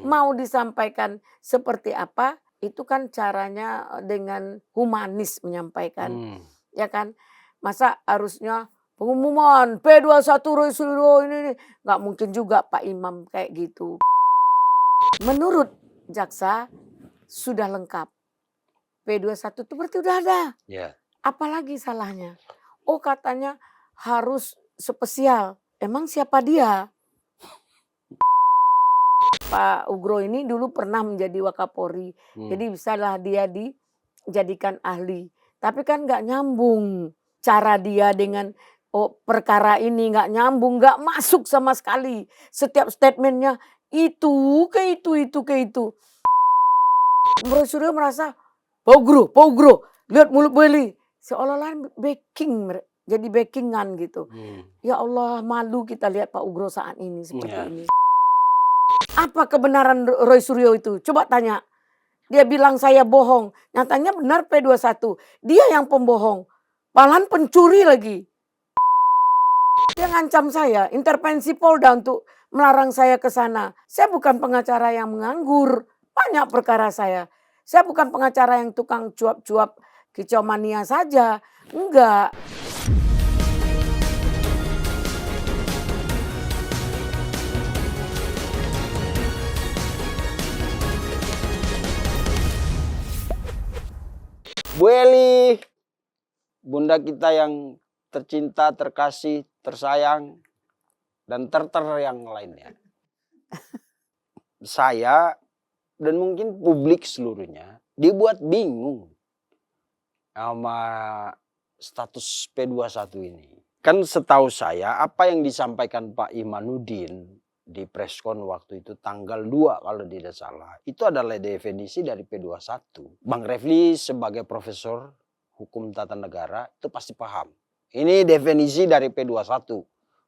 Mau disampaikan seperti apa, itu kan caranya dengan humanis menyampaikan, ya kan. Masa harusnya pengumuman P21 Roy Suryo ini, nggak mungkin juga Pak Imam kayak gitu. Menurut jaksa sudah lengkap. P21 itu berarti udah ada. Ya. Apalagi salahnya? Oh katanya harus spesial. Emang siapa dia? Pak Ugro ini dulu pernah menjadi Wakapolri. Jadi bisalah dia dijadikan ahli. Tapi kan nggak nyambung cara dia dengan perkara ini nggak nyambung, nggak masuk sama sekali. Setiap statementnya itu ke itu. Roy Suryo merasa Pak Ugro, lihat mulut Beli. Seolah-olah backing, jadi backingan gitu. Ya Allah, malu kita lihat Pak Ugro saat ini seperti ini. Apa kebenaran Roy Suryo itu? Coba tanya. Dia bilang saya bohong. Nyatanya benar P21. Dia yang pembohong. Malahan pencuri lagi. Dia ngancam saya, intervensi Polda untuk melarang saya ke sana. Saya bukan pengacara yang menganggur. Banyak perkara saya. Saya bukan pengacara yang tukang cuap-cuap kicau mania saja. Enggak. Bu Eli, bunda kita yang tercinta, terkasih, tersayang, dan yang lainnya. Saya dan mungkin publik seluruhnya dibuat bingung sama status P21 ini. Kan setahu saya apa yang disampaikan Pak Imanuddin di preskon waktu itu tanggal 2 kalau tidak salah. Itu adalah definisi dari P21. Bang Refli sebagai profesor hukum tata negara itu pasti paham. Ini definisi dari P21.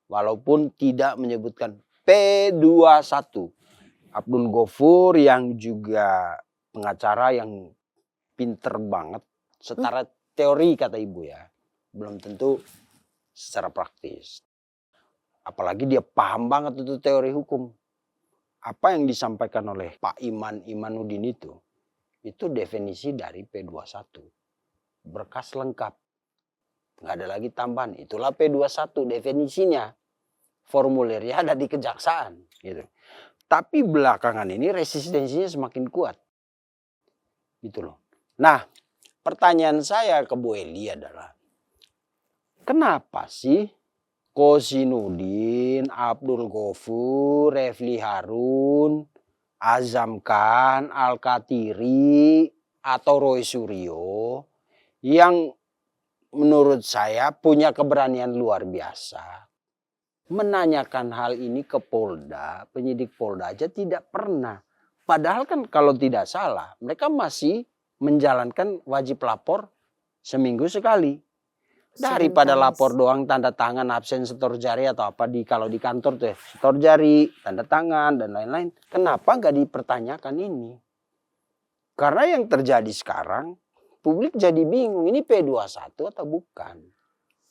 Walaupun tidak menyebutkan P21. Abdul Ghafur yang juga pengacara yang pinter banget secara teori kata ibu ya. Belum tentu secara praktis. Apalagi dia paham banget itu teori hukum. Apa yang disampaikan oleh Pak Imanuddin itu definisi dari P21. Berkas lengkap. Nggak ada lagi tambahan. Itulah P21 definisinya. Formulirnya ada di kejaksaan. Gitu. Tapi belakangan ini resistensinya semakin kuat. Gitu loh. Nah, pertanyaan saya ke Bu Eli adalah, kenapa sih Kozinudin, Abdul Ghafur, Refli Harun, Azam Khan, Al-Katiri, atau Roy Suryo yang menurut saya punya keberanian luar biasa menanyakan hal ini ke Polda, penyidik Polda aja tidak pernah. Padahal kan kalau tidak salah mereka masih menjalankan wajib lapor seminggu sekali. Daripada lapor doang tanda tangan absen setor jari atau apa kalau di kantor tuh ya, setor jari, tanda tangan dan lain-lain. Kenapa nggak dipertanyakan ini? Karena yang terjadi sekarang publik jadi bingung ini P21 atau bukan.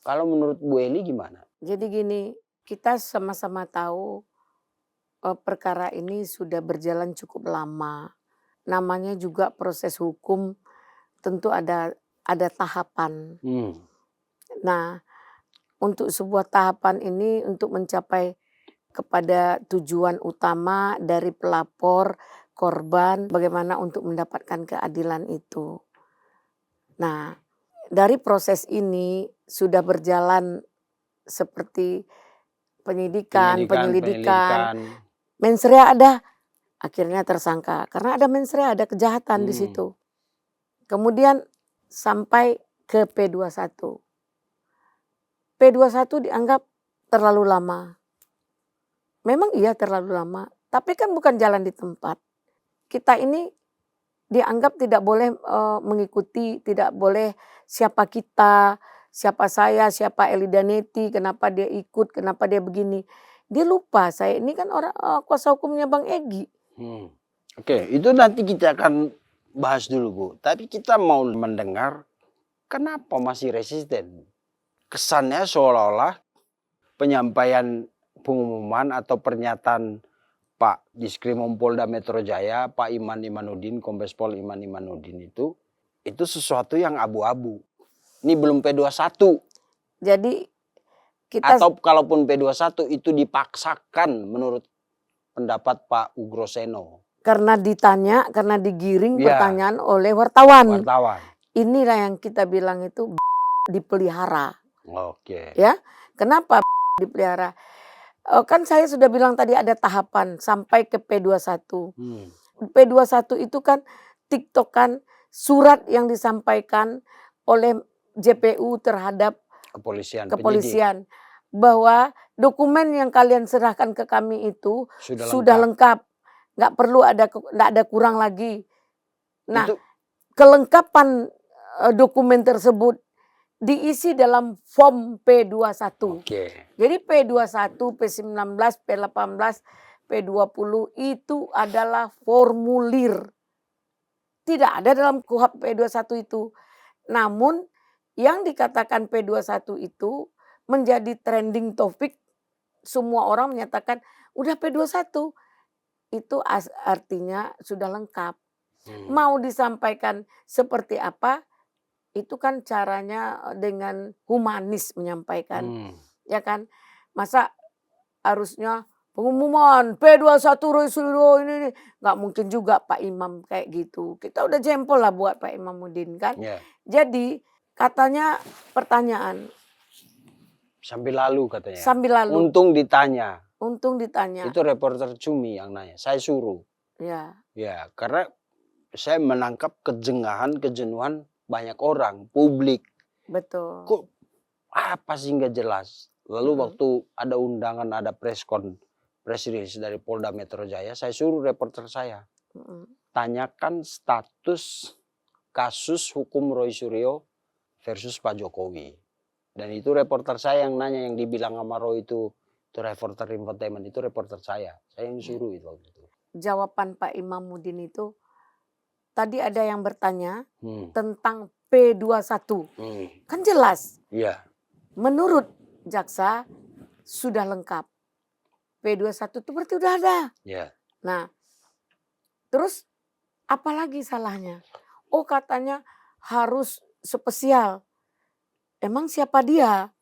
Kalau menurut Bu Eli gimana? Jadi gini, kita sama-sama tahu perkara ini sudah berjalan cukup lama. Namanya juga proses hukum tentu ada tahapan. Nah, untuk sebuah tahapan ini untuk mencapai kepada tujuan utama dari pelapor, korban, bagaimana untuk mendapatkan keadilan itu. Nah, dari proses ini sudah berjalan seperti penyelidikan, mensrea ada, akhirnya tersangka. Karena ada mensrea, ada kejahatan di situ. Kemudian sampai ke P21. P21 dianggap terlalu lama. Memang iya terlalu lama, tapi kan bukan jalan di tempat. Kita ini dianggap tidak boleh mengikuti, tidak boleh siapa kita, siapa saya, siapa Eli Daneti, kenapa dia ikut, kenapa dia begini. Dia lupa, saya ini kan orang kuasa hukumnya Bang Egy. Oke, itu nanti kita akan bahas dulu Bu. Tapi kita mau mendengar kenapa masih resisten. Kesannya seolah-olah penyampaian pengumuman atau pernyataan Pak Pak Diskrimum Polda Metro Jaya, Pak Iman Imanuddin, Kombes Pol Iman Imanuddin itu sesuatu yang abu-abu. Ini belum P21. Jadi kita Atau kalaupun P21 itu dipaksakan menurut pendapat Pak Ugroseno. karena ditanya, karena digiring Ya. pertanyaan oleh wartawan. Wartawan. Inilah yang kita bilang itu dipelihara. Oke. Ya, kenapa dipelihara? Kan saya sudah bilang tadi ada tahapan sampai ke P21. P21 itu kan tiktokan surat yang disampaikan oleh JPU terhadap Kepolisian. kepolisian bahwa dokumen yang kalian serahkan ke kami itu Penyidik. sudah lengkap. Nggak perlu nggak ada kurang lagi. Nah, Itu, kelengkapan dokumen tersebut diisi dalam form P21. oke. Jadi P21, P19, P18, P20 itu adalah formulir. Tidak ada dalam KUHP P21 itu. Namun yang dikatakan P21 itu menjadi trending topik. Semua orang menyatakan udah P21. Itu artinya sudah lengkap. Mau disampaikan seperti apa, itu kan caranya dengan humanis menyampaikan. Ya kan, masa harusnya pengumuman P21 Roy ini nggak mungkin juga Pak Imam kayak gitu. Kita udah jempol lah buat Pak Imamuddin kan. Yeah. Jadi katanya pertanyaan. Sambil lalu katanya. Sambil lalu. Untung ditanya. Itu reporter Cumi yang nanya. Saya suruh. Ya. Ya, karena saya menangkap kejenuhan banyak orang, publik. Betul. Kok apa sih nggak jelas? Lalu waktu ada undangan, ada press release dari Polda Metro Jaya, saya suruh reporter saya tanyakan status kasus hukum Roy Suryo versus Pak Jokowi. Dan itu reporter saya yang nanya, yang dibilang sama Roy itu reporter infotainment, itu reporter saya yang suruh itu waktu itu. Jawaban Pak Imamuddin itu tadi ada yang bertanya tentang P21. Kan jelas. Iya. Menurut jaksa sudah lengkap. P21 itu berarti udah ada. Iya. Nah, terus apalagi salahnya? Oh, katanya harus spesial. Emang siapa dia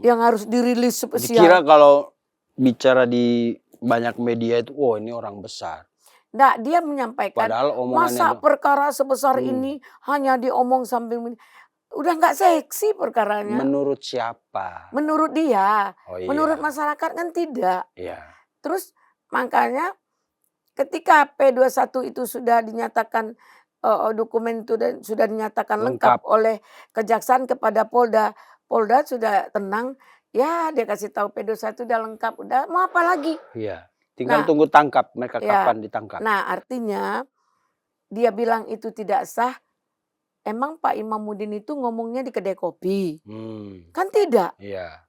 yang harus dirilis spesial? Dikira kalau bicara di banyak media itu, oh ini orang besar. Nggak, dia menyampaikan, padahal masa perkara sebesar ini hanya diomong sambil, udah nggak seksi perkaranya. Menurut siapa? Menurut dia. Oh, iya. Menurut masyarakat kan tidak. Iya. Terus makanya ketika P21 itu sudah dinyatakan, dokumen itu sudah dinyatakan lengkap oleh kejaksaan kepada Polda. Polda sudah tenang, ya dia kasih tahu P21 udah lengkap, udah mau apa lagi? Iya. Tinggal tunggu tangkap, mereka kapan ditangkap. Nah, artinya dia bilang itu tidak sah. Emang Pak Imamuddin itu ngomongnya di kedai kopi? Kan tidak. Iya.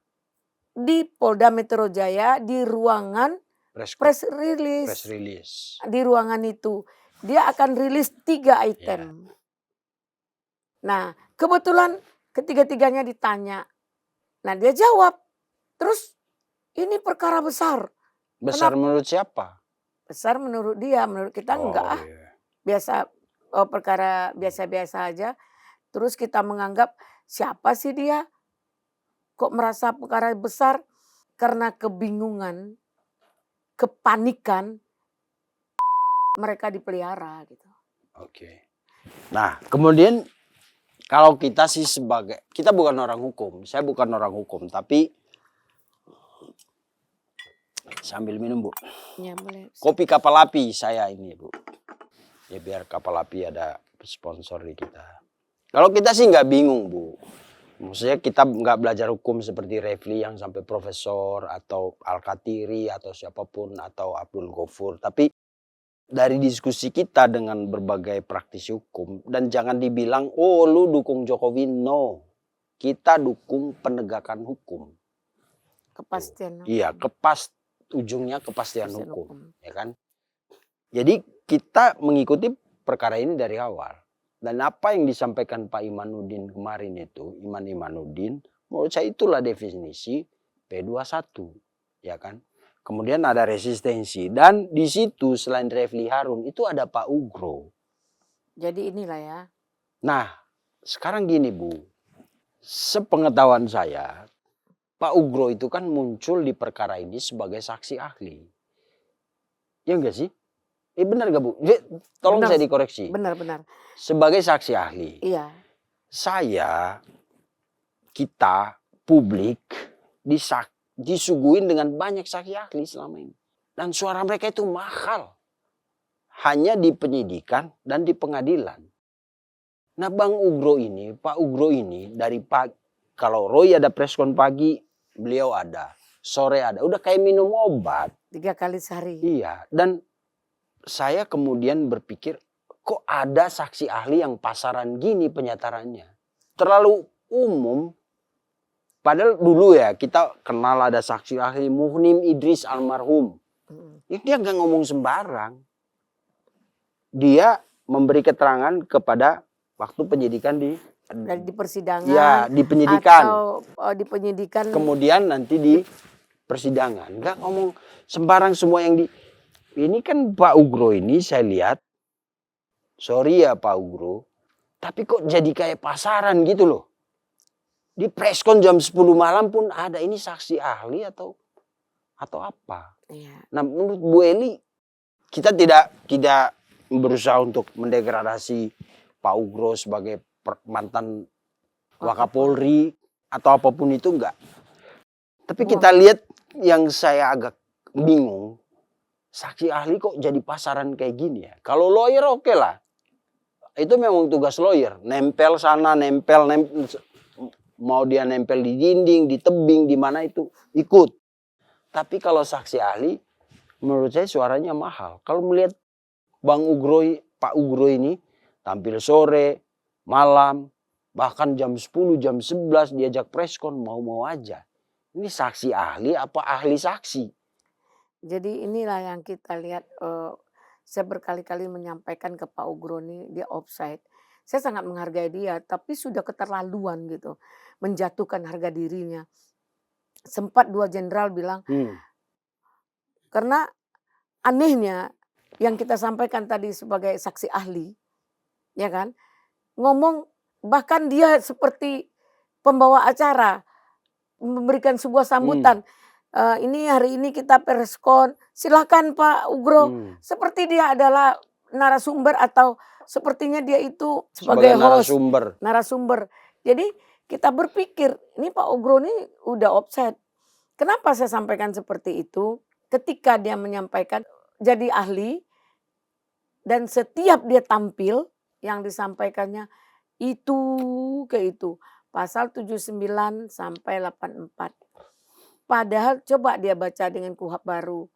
Di Polda Metro Jaya, di ruangan press release. Di ruangan itu dia akan rilis 3 item. Nah, kebetulan ketiga-tiganya ditanya. Nah, dia jawab. Terus ini perkara besar. Besar menurut siapa? Besar menurut dia, menurut kita enggak. Iya. Biasa, perkara biasa-biasa aja. Terus kita menganggap siapa sih dia? Kok merasa perkara besar? Karena kebingungan, kepanikan, mereka dipelihara gitu. Oke. Nah, kemudian kalau kita sih kita bukan orang hukum, saya bukan orang hukum, tapi sambil minum, Bu. Ya, boleh. Kopi Kapal Api saya ini, Bu. Ya biar Kapal Api ada sponsor di kita. Kalau kita sih nggak bingung, Bu. Maksudnya kita nggak belajar hukum seperti Refli yang sampai profesor, atau Al-Katiri, atau siapapun, atau Abdul Ghafur. Tapi dari diskusi kita dengan berbagai praktisi hukum, dan jangan dibilang, oh lu dukung Jokowi, no. Kita dukung penegakan hukum. Kepastian. Iya, ujungnya kepastian hukum. Ya kan? Jadi kita mengikuti perkara ini dari awal. Dan apa yang disampaikan Pak Imanuddin kemarin itu, Iman Imanuddin, menurut saya itulah definisi P21. Ya kan? Kemudian ada resistensi. Dan di situ selain Refli Harun itu ada Pak Ugro. Jadi inilah ya. Nah, sekarang gini Bu. Sepengetahuan saya, Pak Ugro itu kan muncul di perkara ini sebagai saksi ahli. Ya enggak sih? Benar gak Bu? Tolong Benar, saya dikoreksi. Benar. Sebagai saksi ahli. Iya. Kita, publik, disuguhin dengan banyak saksi ahli selama ini. Dan suara mereka itu mahal. Hanya di penyidikan dan di pengadilan. Nah Bang Ugro ini, Pak Ugro ini dari pagi, kalau Roy ada preskon pagi, beliau ada. Sore ada, udah kayak minum obat. 3 kali sehari. Iya, dan saya kemudian berpikir, kok ada saksi ahli yang pasaran gini penyatarannya. Terlalu umum. Padahal dulu ya kita kenal ada saksi ahli Muhnim Idris almarhum. Dia nggak ngomong sembarang. Dia memberi keterangan kepada waktu penyidikan di persidangan. Ya, di penyidikan. Atau di penyidikan. Kemudian nanti di persidangan. Nggak ngomong sembarang semua yang di... Ini kan Pak Ugro ini saya lihat. Sorry ya Pak Ugro. Tapi kok jadi kayak pasaran gitu loh. Di preskon jam 10 malam pun ada, ini saksi ahli atau apa? Iya. Nah menurut Bu Eli, kita tidak berusaha untuk mendegradasi Pak Ugro sebagai mantan Wakapolri atau apapun itu, enggak. Tapi kita lihat yang saya agak bingung, saksi ahli kok jadi pasaran kayak gini ya. Kalau lawyer oke lah, itu memang tugas lawyer, nempel sana, nempel mau dia nempel di dinding, di tebing, di mana itu ikut. Tapi kalau saksi ahli, menurut saya suaranya mahal. Kalau melihat Bang Ugro, Pak Ugro ini tampil sore, malam, bahkan jam 10, jam 11 diajak preskon mau-mau aja. Ini saksi ahli apa ahli saksi? Jadi inilah yang kita lihat, saya berkali-kali menyampaikan ke Pak Ugro ini, dia offside. Saya sangat menghargai dia, tapi sudah keterlaluan gitu. Menjatuhkan harga dirinya. Sempat 2 jenderal bilang, karena anehnya yang kita sampaikan tadi sebagai saksi ahli, ya kan, ngomong bahkan dia seperti pembawa acara, memberikan sebuah sambutan. Ini hari ini kita preskon, silakan Pak Ugro. Seperti dia adalah narasumber atau sepertinya dia itu sebagai host, narasumber. Jadi kita berpikir, ini Pak Ugro ini udah offset. Kenapa saya sampaikan seperti itu? Ketika dia menyampaikan jadi ahli dan setiap dia tampil yang disampaikannya itu ke itu. Pasal 79 sampai 84. Padahal coba dia baca dengan KUHP baru.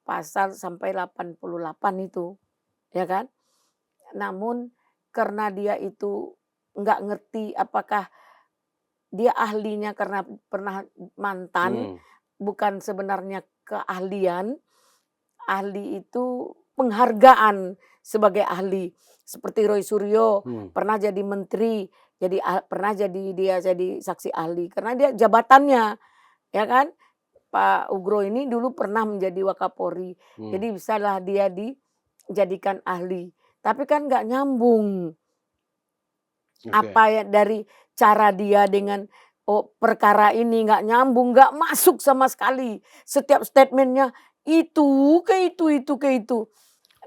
Pasal sampai 88 itu. Ya kan? Namun karena dia itu nggak ngerti apakah dia ahlinya karena pernah mantan, bukan sebenarnya keahlian. Ahli itu penghargaan sebagai ahli. Seperti Roy Suryo pernah jadi menteri, pernah dia jadi saksi ahli karena dia jabatannya, ya kan? Pak Ugro ini dulu pernah menjadi Wakapolri, jadi bisalah dia dijadikan ahli. Tapi kan nggak nyambung. Apa ya dari cara dia dengan perkara ini nggak nyambung, nggak masuk sama sekali. Setiap statementnya itu ke itu.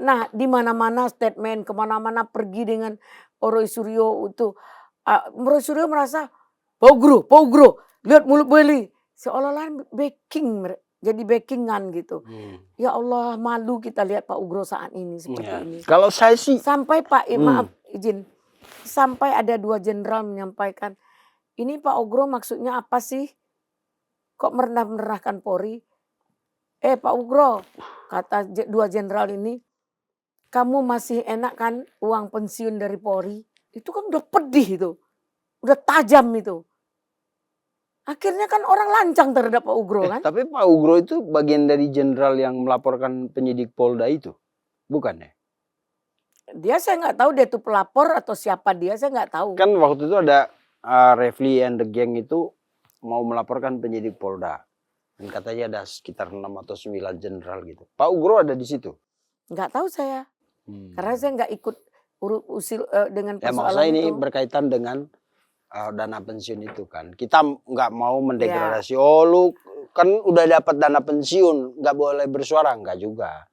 Nah di mana-mana statement, kemana-mana pergi dengan Roy Suryo itu. Roy Suryo merasa, Pak Ugro, lihat mulut Bu Eli. Seolah-olah jadi backingan gitu. Ya Allah, malu kita lihat Pak Ugro saat ini seperti ini. Kalau saya sih sampai maaf izin, sampai ada 2 jenderal menyampaikan, ini Pak Ugro maksudnya apa sih? Kok merendah-merendahkan Polri? Pak Ugro, kata 2 jenderal ini, kamu masih enak kan uang pensiun dari Polri? Itu kan udah pedih itu, udah tajam itu. Akhirnya kan orang lancang terhadap Pak Ugro kan? Tapi Pak Ugro itu bagian dari jenderal yang melaporkan penyidik Polda itu, bukan ya? Dia saya nggak tahu dia itu pelapor atau siapa dia, saya nggak tahu. Kan waktu itu ada Refli and the Gang itu mau melaporkan penyidik Polda. Dan katanya ada sekitar 6 atau 9 jenderal gitu. Pak Ugro ada di situ? Nggak tahu saya. Karena saya nggak ikut usil dengan Ya maksud persoalan saya ini itu. berkaitan dengan dana pensiun itu kan. Kita nggak mau Ya. mendegradasi. Oh lu kan udah dapat dana pensiun, nggak boleh bersuara. Nggak juga.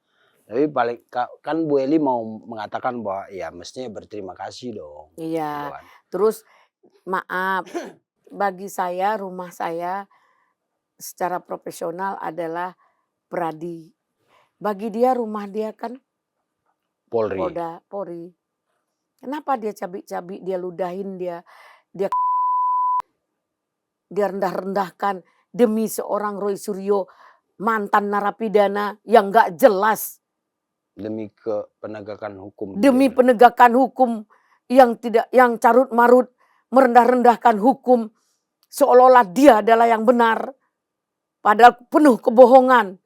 Tapi paling kan Bu Eli mau mengatakan bahwa ya mestinya berterima kasih dong. Iya. Gitu kan. Terus maaf, bagi saya rumah saya secara profesional adalah Pradi. Bagi dia rumah dia kan Polri. Polri. Kenapa dia cabik-cabik, dia ludahin, dia rendah-rendahkan demi seorang Roy Suryo, mantan narapidana yang nggak jelas. Demi penegakan hukum. Demi penegakan hukum yang carut marut, merendah-rendahkan hukum, seolah-olah dia adalah yang benar, padahal penuh kebohongan.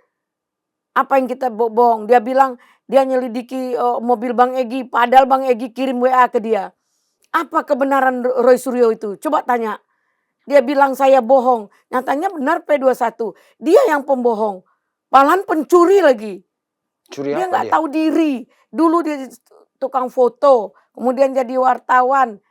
Apa yang kita bohong? Dia bilang dia nyelidiki mobil Bang Egy, padahal Bang Egy kirim WA ke dia. Apa kebenaran Roy Suryo itu? Coba tanya. Dia bilang saya bohong. Nyatanya benar P21. Dia yang pembohong. Malahan pencuri lagi. Curi Dia apa nggak dia? tahu diri. Dulu dia tukang foto, kemudian jadi wartawan.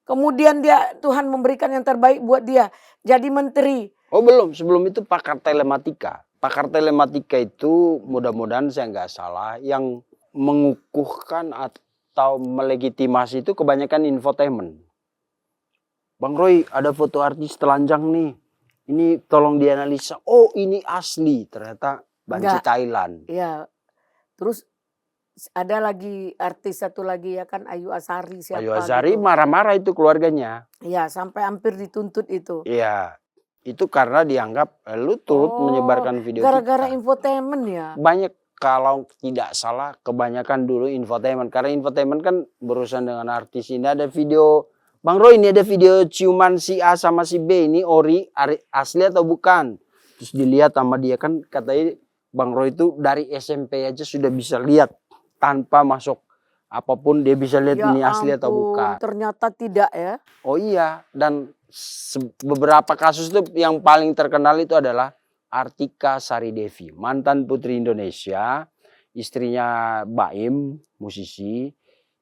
Kemudian Tuhan memberikan yang terbaik buat dia. Jadi menteri. Oh belum, sebelum itu pakar telematika. Pakar telematika itu mudah-mudahan saya nggak salah. Yang mengukuhkan atau melegitimasi itu kebanyakan infotainment. Bang Roy ada foto artis telanjang nih. Ini tolong dianalisa. Oh ini asli. Ternyata banci Thailand. Iya. Terus ada lagi artis satu lagi ya kan Ayu Azhari siapa Ayu Azhari gitu. marah-marah itu keluarganya. Iya sampai hampir dituntut itu. Iya. Itu karena dianggap lu turut menyebarkan video gara-gara kita. infotainment ya. Banyak kalau tidak salah kebanyakan dulu infotainment. Karena infotainment kan berurusan dengan artis. Ini ada video, Bang Roy ini ada video ciuman si A sama si B. Ini ori asli atau bukan? Terus dilihat sama dia kan katanya Bang Roy itu dari SMP aja sudah bisa lihat. Tanpa masuk apapun dia bisa lihat Ya ini asli atau ampun, bukan. ternyata tidak ya. Oh iya, dan beberapa kasus itu yang paling terkenal itu adalah Artika Sari Devi, mantan putri Indonesia, istrinya Baim, musisi,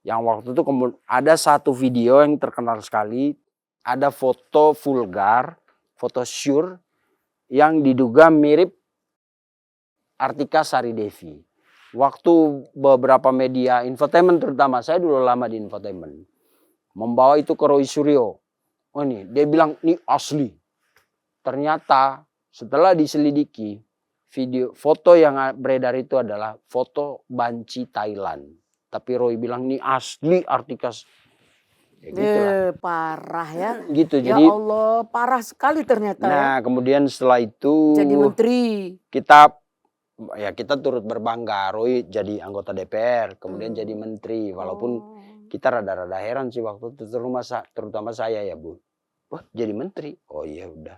yang waktu itu ada satu video yang terkenal sekali, ada foto vulgar, foto syur yang diduga mirip Artika Sari Devi. Waktu beberapa media infotainment terutama, saya dulu lama di infotainment, membawa itu ke Roy Suryo. Oh ini, dia bilang ini asli. Ternyata setelah diselidiki, foto yang beredar itu adalah foto banci Thailand. Tapi Roy bilang ini asli Artika. Ya gitulah. Parah ya. Gitu, Ya jadi. Allah, parah sekali ternyata. Nah, kemudian setelah itu jadi menteri. Kita turut berbangga, Roy jadi anggota DPR, kemudian jadi menteri. Walaupun kita rada-rada heran sih waktu itu, terutama saya ya Bu. Wah jadi menteri? Oh iya udah.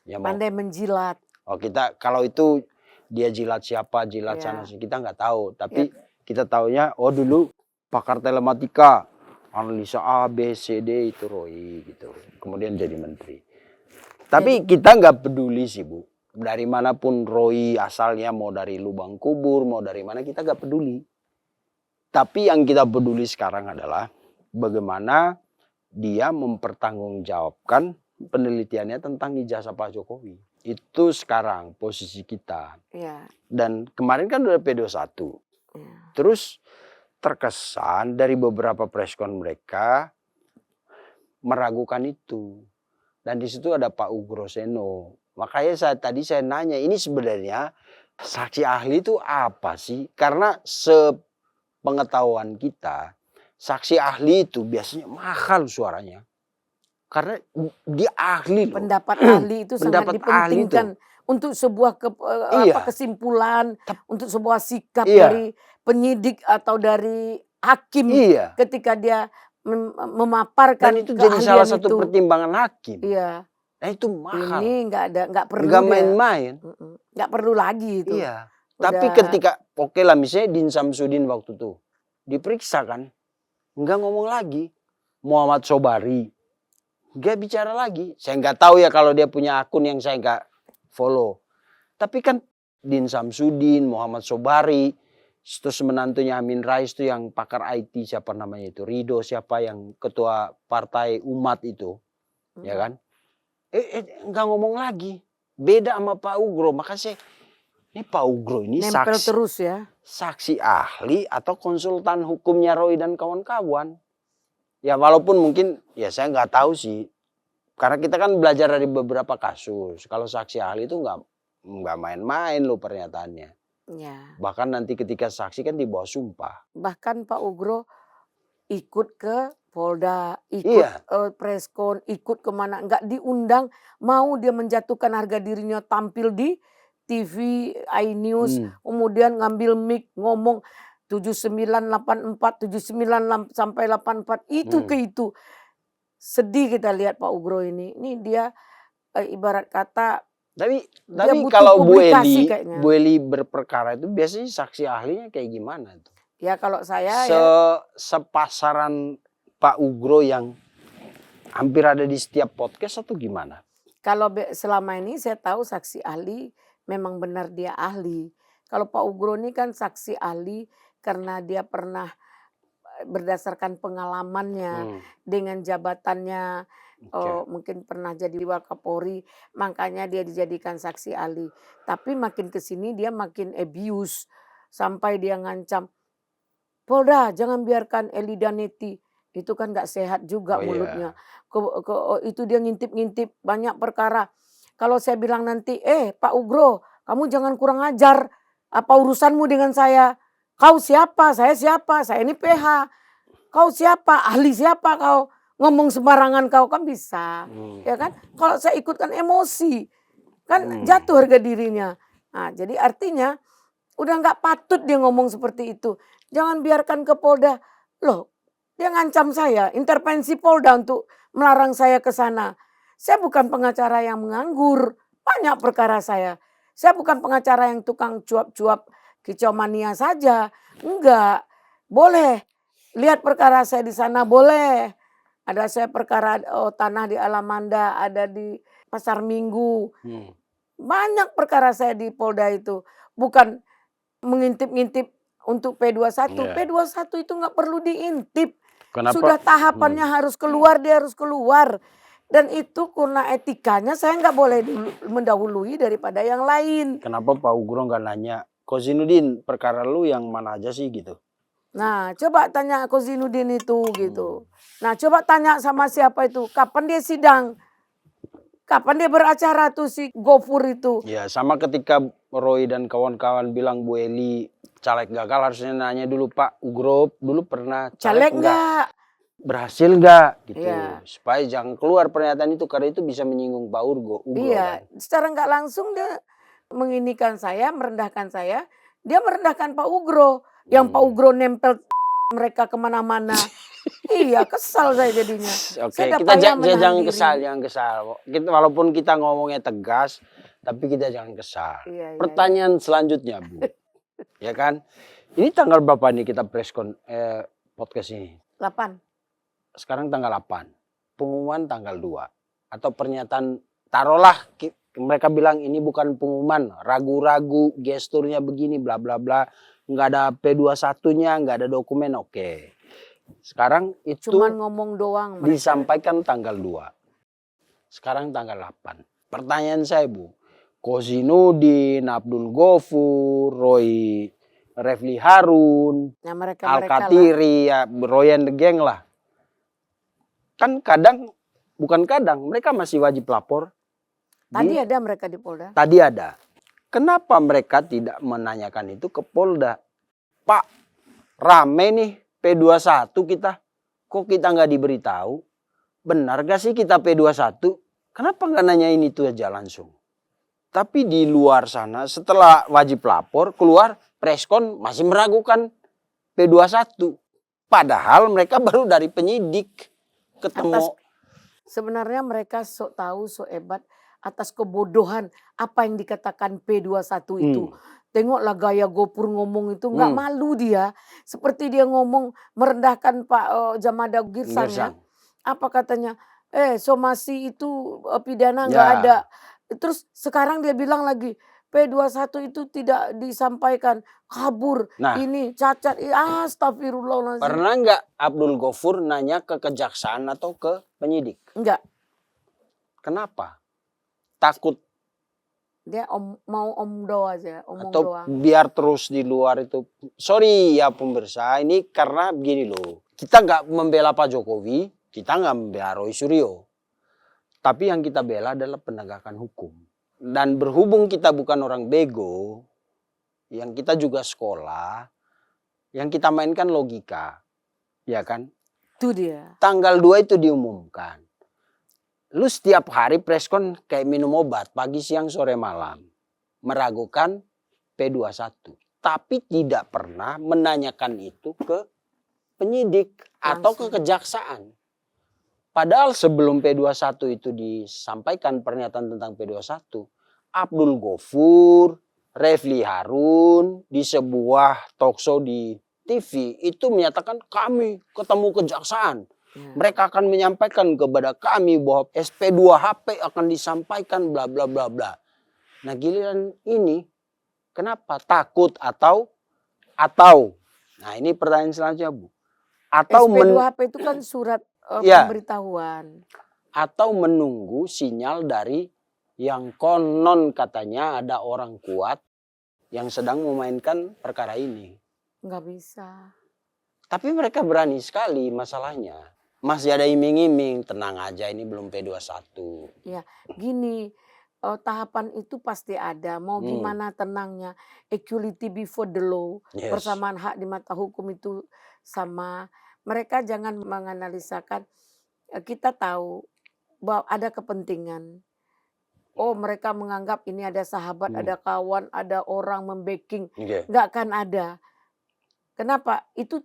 Ya, pandai menjilat. Oh kita kalau itu dia jilat siapa, jilat sana sih kita nggak tahu. Tapi kita taunya oh dulu pakar telematika, analisa A, B, C, D itu Roy gitu. Kemudian jadi menteri. Tapi kita nggak peduli sih Bu. Dari manapun Roy asalnya, mau dari lubang kubur, mau dari mana, kita gak peduli. Tapi yang kita peduli sekarang adalah bagaimana dia mempertanggungjawabkan penelitiannya tentang ijazah Pak Jokowi. Itu sekarang posisi kita. Ya. Dan kemarin kan udah P21. Ya. Terus terkesan dari beberapa preskon mereka meragukan itu. Dan di situ ada Pak Ugro Seno. Makanya tadi saya nanya, ini sebenarnya saksi ahli itu apa sih? Karena sepengetahuan kita, saksi ahli itu biasanya mahal suaranya. Karena dia ahli loh. Pendapat ahli itu sangat dipentingkan untuk sebuah kesimpulan, untuk sebuah sikap dari penyidik atau dari hakim ketika dia memaparkan. Dan itu jadi salah satu pertimbangan hakim. Iya. Nah itu mahal. Ini nggak perlu. Nggak main-main. Nggak perlu lagi itu. Iya. Tapi ketika oke lah misalnya Din Samsudin waktu itu diperiksa kan, nggak ngomong lagi. Muhammad Sobari nggak bicara lagi. Saya nggak tahu ya kalau dia punya akun yang saya nggak follow. Tapi kan Din Samsudin, Muhammad Sobari, terus menantunya Amin Rais itu yang pakar IT, siapa namanya itu, Rido, siapa yang ketua partai umat itu, ya kan? Nggak ngomong lagi, beda sama Pak Ugro. Makanya ini Pak Ugro ini Nempel terus ya. saksi ahli atau konsultan hukumnya Roy dan kawan-kawan. Ya walaupun mungkin ya saya nggak tahu sih, karena kita kan belajar dari beberapa kasus. Kalau saksi ahli itu nggak main-main loh pernyataannya. Ya. Bahkan nanti ketika saksi kan dibawa sumpah. Bahkan Pak Ugro ikut ke Polda, ikut Iya. preskon, ikut kemana, nggak diundang, mau dia menjatuhkan harga dirinya tampil di TV, iNews, kemudian ngambil mic ngomong 7984, 79 sampai 84, itu ke itu. Sedih kita lihat Pak Ugro ini. Ini dia ibarat kata Tapi butuh kalau Bu publikasi kayaknya. Eli berperkara itu biasanya saksi ahlinya kayak gimana tuh? Ya kalau saya sepasaran Pak Ugro yang hampir ada di setiap podcast atau gimana? Kalau selama ini saya tahu saksi ahli memang benar dia ahli. Kalau Pak Ugro ini kan saksi ahli karena dia pernah berdasarkan pengalamannya dengan jabatannya, mungkin pernah jadi Wakapolri, makanya dia dijadikan saksi ahli. Tapi makin kesini dia makin abuse sampai dia ngancam, Polda jangan biarkan Eli Daneti, itu kan nggak sehat juga mulutnya. Itu dia ngintip-ngintip banyak perkara. Kalau saya bilang nanti, Pak Ugro, kamu jangan kurang ajar, apa urusanmu dengan saya? Kau siapa? Saya siapa? Saya ini PH. Kau siapa? Ahli siapa kau? Ngomong sembarangan kau kan bisa. Ya kan? Kalau saya ikutkan emosi, kan jatuh harga dirinya. Nah, jadi artinya udah nggak patut dia ngomong seperti itu. Jangan biarkan ke Polda. Loh, dia ngancam saya, intervensi Polda untuk melarang saya ke sana. Saya bukan pengacara yang menganggur, banyak perkara saya. Saya bukan pengacara yang tukang cuap-cuap kicau mania saja. Enggak, boleh. Lihat perkara saya di sana, boleh. Ada saya perkara tanah di Alamanda, ada di Pasar Minggu. Banyak perkara saya di Polda itu. Bukan mengintip-ngintip untuk P21. P21 itu nggak perlu diintip. Kenapa? Sudah tahapannya harus keluar, dia harus keluar. Dan itu karena etikanya saya nggak boleh mendahului daripada yang lain. Kenapa Pak Ugro nggak nanya, Kozinudin perkara lu yang mana aja sih gitu? Nah coba tanya Kozinudin itu gitu. Nah coba tanya sama siapa itu, kapan dia sidang? Kapan dia beracara tuh si Gofur itu? Ya sama ketika Roy dan kawan-kawan bilang Bu Eli caleg gagal, harusnya nanya dulu Pak Ugro dulu pernah caleg enggak? Berhasil enggak gitu. Iya. Supaya jangan keluar pernyataan itu karena itu bisa menyinggung Pak Ugro. Iya, kan? secara nggak langsung dia menginikan saya, merendahkan saya. Dia merendahkan Pak Ugro. Yang Pak Ugro nempel mereka kemana-mana. Iya, kesal saya jadinya. Oke, kita jangan kesal. Kita, walaupun kita ngomongnya tegas, tapi kita jangan kesal. Iya, Pertanyaan selanjutnya, Bu. Ya kan? Ini tanggal berapa nih kita preskon podcast ini? 8. Sekarang tanggal 8. Pengumuman tanggal 2. Atau pernyataan, taruhlah mereka bilang ini bukan pengumuman, ragu-ragu, gesturnya begini, bla bla bla. Nggak ada P21-nya, nggak ada dokumen, oke. Sekarang itu cuman ngomong doang mereka. Disampaikan tanggal 2. Sekarang tanggal 8. Pertanyaan saya, Bu. Kozinudin, Abdul Ghafur, Roy Refli Harun, Al-Katiri, ya, Roy and the Gang lah. Kan bukan kadang, mereka masih wajib lapor. Tadi ada mereka di Polda. Tadi ada. Kenapa mereka tidak menanyakan itu ke Polda? Pak, rame nih P21 kita. Kok kita nggak diberitahu? Benar gak sih kita P21? Kenapa nggak nanyain itu aja langsung? Tapi di luar sana setelah wajib lapor keluar preskon masih meragukan P21. Padahal mereka baru dari penyidik ketemu. Sebenarnya mereka sok tahu, sok hebat atas kebodohan apa yang dikatakan P21 itu. Tengoklah gaya Gofur ngomong itu, nggak malu dia. Seperti dia ngomong merendahkan Pak Jamada Girsang ya. Apa katanya? Somasi itu pidana nggak ada. Terus sekarang dia bilang lagi, P21 itu tidak disampaikan, kabur, Nah, ini cacat, astagfirullahaladzim. pernah nggak Abdul Ghafur nanya ke kejaksaan atau ke penyidik? Enggak, Kenapa? Takut dia mau omdo aja, omong atau doang. biar terus di luar itu? Sorry ya pemirsa, ini karena begini loh. Kita nggak membela Pak Jokowi, kita nggak membela Roy Suryo. Tapi yang kita bela adalah penegakan hukum. Dan berhubung kita bukan orang bego, yang kita juga sekolah, yang kita mainkan logika, ya kan? Itu dia. Tanggal 2 itu diumumkan. Lu setiap hari preskon kayak minum obat, pagi, siang, sore, malam. Meragukan P21. Tapi tidak pernah menanyakan itu ke penyidik atau ke kejaksaan. Padahal sebelum P21 itu disampaikan pernyataan tentang P21, Abdul Ghafur, Refli Harun di sebuah talkshow di TV itu menyatakan kami ketemu kejaksaan. Ya. Mereka akan menyampaikan kepada kami bahwa SP2HP akan disampaikan bla bla bla bla. Nah giliran ini kenapa takut atau nah ini pertanyaan selanjutnya Bu. Atau SP2HP itu kan surat Ya. pemberitahuan. Atau menunggu sinyal dari yang konon katanya ada orang kuat yang sedang memainkan perkara ini. Nggak bisa. Tapi mereka berani sekali masalahnya. Masih ada iming-iming, tenang aja ini belum P21. Ya, gini, tahapan itu pasti ada. Mau gimana tenangnya, equality before the law, Yes. persamaan hak di mata hukum itu sama. Mereka jangan menganalisakan, kita tahu bahwa ada kepentingan. Oh mereka menganggap ini ada sahabat, ada kawan, ada orang membacking. Okay. Nggak akan ada. Kenapa? Itu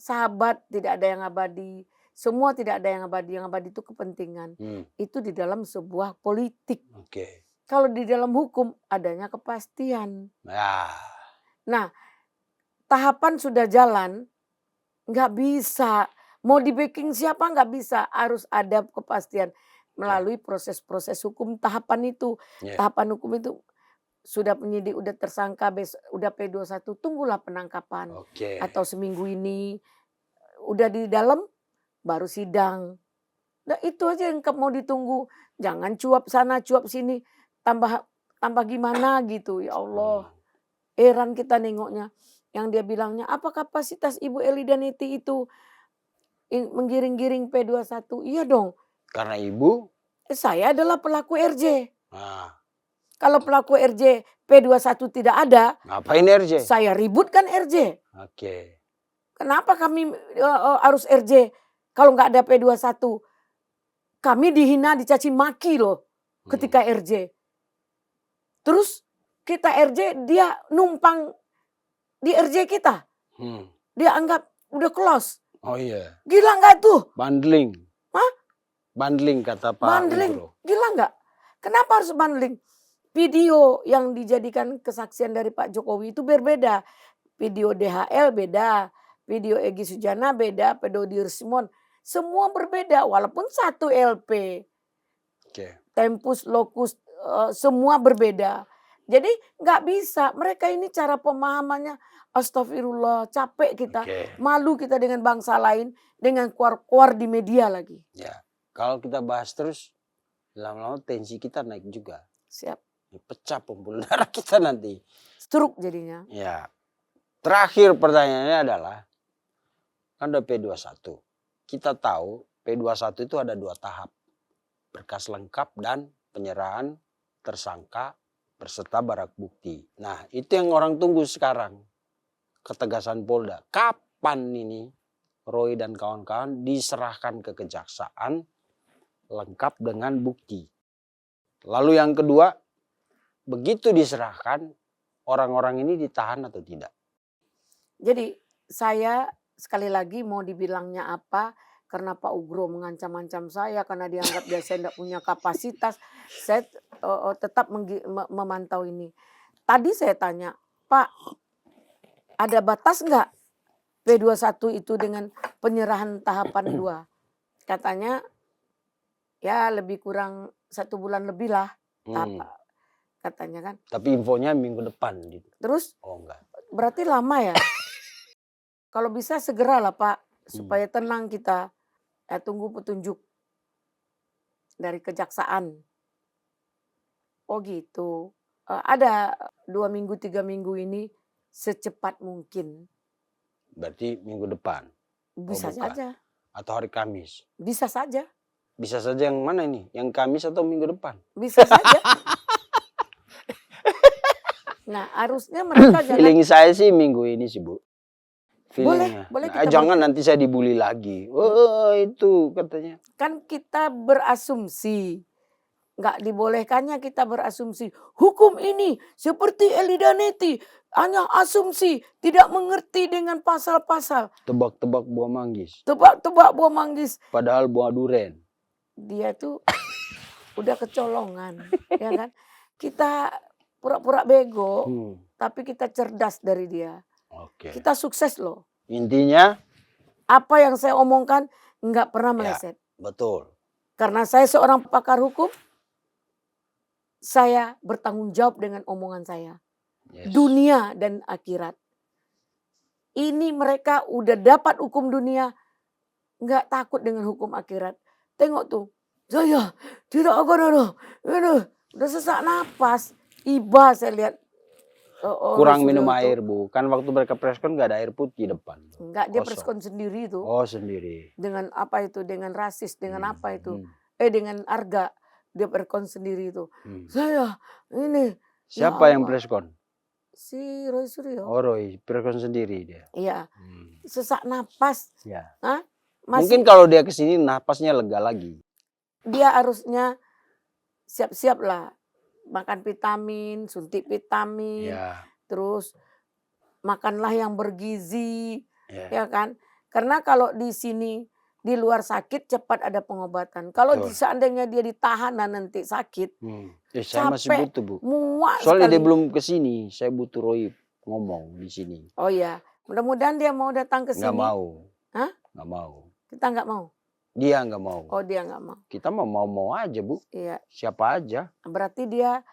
sahabat tidak ada yang abadi. Semua tidak ada yang abadi. Yang abadi itu kepentingan. Itu di dalam sebuah politik. Okay. Kalau di dalam hukum adanya kepastian. Nah, tahapan sudah jalan, nggak bisa. Mau di backing siapa nggak bisa. Harus ada kepastian melalui proses-proses hukum tahapan itu. Yeah. Tahapan hukum itu sudah penyidik, udah tersangka, udah P21, tunggulah penangkapan. Okay. Atau seminggu ini udah di dalam baru sidang. Nah itu aja yang mau ditunggu. Jangan cuap sana, cuap sini. Tambah gimana gitu. Ya Allah. Heran kita nengoknya. Yang dia bilangnya, apa kapasitas Ibu Eli Daniti itu menggiring-giring P21? Iya dong. Karena Ibu? Saya adalah pelaku RJ. Kalau pelaku RJ P21 tidak ada. Ngapain RJ? Saya ributkan RJ. Oke. Kenapa kami harus RJ? Kalau nggak ada P21, kami dihina, dicaci maki loh ketika RJ. Terus kita RJ, dia numpang di RJ kita. Dia anggap udah close. Oh iya. Gila nggak tuh? Bundling. Hah? Bundling kata Pak Bundling. Ugro. Gila nggak? Kenapa harus bundling? Video yang dijadikan kesaksian dari Pak Jokowi itu berbeda. Video DHL beda. Video Egy Sujana beda. Pedro Dirsimon. Semua berbeda walaupun satu LP. Okay. Tempus, locus, semua berbeda. Jadi nggak bisa. Mereka ini cara pemahamannya, astagfirullah, capek kita. Okay. Malu kita dengan bangsa lain, dengan keluar di media lagi. Ya, kalau kita bahas terus, lama-lama tensi kita naik juga. Siap. Pecah pembuluh darah kita nanti. Stroke jadinya. Ya. Terakhir pertanyaannya adalah, kan udah P21. Kita tahu P21 itu ada 2 tahap. Berkas lengkap dan penyerahan tersangka berserta barang bukti. Nah itu yang orang tunggu sekarang. Ketegasan Polda. Kapan ini Roy dan kawan-kawan diserahkan ke kejaksaan lengkap dengan bukti. Lalu yang kedua, begitu diserahkan orang-orang ini ditahan atau tidak? Jadi saya sekali lagi mau dibilangnya apa, karena Pak Ugro mengancam-ancam saya karena dianggap saya tidak punya kapasitas, saya tetap memantau ini. Tadi saya tanya, Pak, ada batas enggak P21 itu dengan penyerahan tahapan 2? Katanya ya lebih kurang 1 bulan lebih lah. katanya kan. Tapi infonya minggu depan gitu. Terus Oh enggak. berarti lama ya. Kalau bisa segeralah Pak, supaya tenang kita. Tunggu petunjuk dari kejaksaan. Oh gitu. Ada 2 minggu 3 minggu ini secepat mungkin. Berarti minggu depan. Bisa bukan. saja. Atau hari Kamis. Bisa saja. Bisa saja yang mana ini? Yang Kamis atau minggu depan? Bisa saja. Nah, harusnya mereka jangan. Feeling saya sih minggu ini sih, Bu. Boleh, Feelingnya. boleh Nah, kita jangan nanti saya dibully lagi. Oh, itu katanya. Kan kita berasumsi. Nggak dibolehkannya kita berasumsi. Hukum ini seperti Elida Neti. Hanya asumsi. Tidak mengerti dengan pasal-pasal. Tebak-tebak buah manggis. Tebak-tebak buah manggis. Padahal buah duren. Dia tuh udah kecolongan. Ya kan? Kita pura-pura bego. Tapi kita cerdas dari dia. Oke. Kita sukses loh. Intinya. Apa yang saya omongkan nggak pernah meleset. Ya, betul. Karena saya seorang pakar hukum. Saya bertanggung jawab dengan omongan saya. Yes. Dunia dan akhirat. Ini mereka udah dapat hukum dunia. Nggak takut dengan hukum akhirat. Tengok tuh. Saya tidak akan ada. Udah sesak napas. Iba saya lihat. Kurang minum air, Bu. Kan waktu mereka preskon nggak ada air putih depan. Enggak, dia preskon sendiri tuh. Oh, sendiri. Dengan apa itu? Dengan rasis. Dengan apa itu? Dengan arga. Dia preskon sendiri itu. Saya ini. Siapa yang preskon? Si Roy Suryo. Oh, Roy. Preskon sendiri dia. Iya. Sesak napas. Ya. Hah? Mungkin kalau dia kesini napasnya lega lagi. Dia harusnya siap-siap lah. Makan vitamin, suntik vitamin. Ya. Terus makanlah yang bergizi. Ya. Ya kan? Karena kalau di sini di luar sakit cepat ada pengobatan. Kalau seandainya dia ditahan dan nanti sakit. Saya masih butuh, Bu. Muak soalnya sekali. dia belum kesini. Saya butuh Roy ngomong di sini. Oh iya. Mudah-mudahan dia mau datang ke sini. Nggak mau. Hah? Nggak mau. Kita nggak mau. Dia nggak mau. Oh dia nggak mau. Kita mau aja, Bu. Iya. Siapa aja. Berarti dia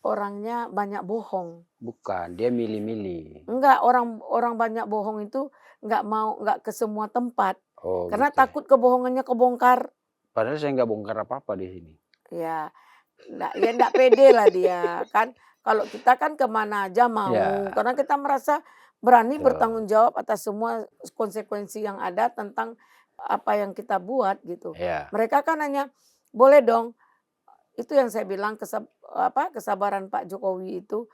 orangnya banyak bohong. Bukan, dia milih-milih. Enggak, orang banyak bohong itu nggak ke semua tempat. Oh, karena gitu. takut kebohongannya kebongkar. Padahal saya nggak bongkar apa-apa di sini. Ya, nggak pede lah dia kan. Kalau kita kan kemana aja mau. Ya. Karena kita merasa berani bertanggung jawab atas semua konsekuensi yang ada tentang apa yang kita buat gitu. Ya. Mereka kan hanya boleh dong. Itu yang saya bilang kesabaran Pak Jokowi itu.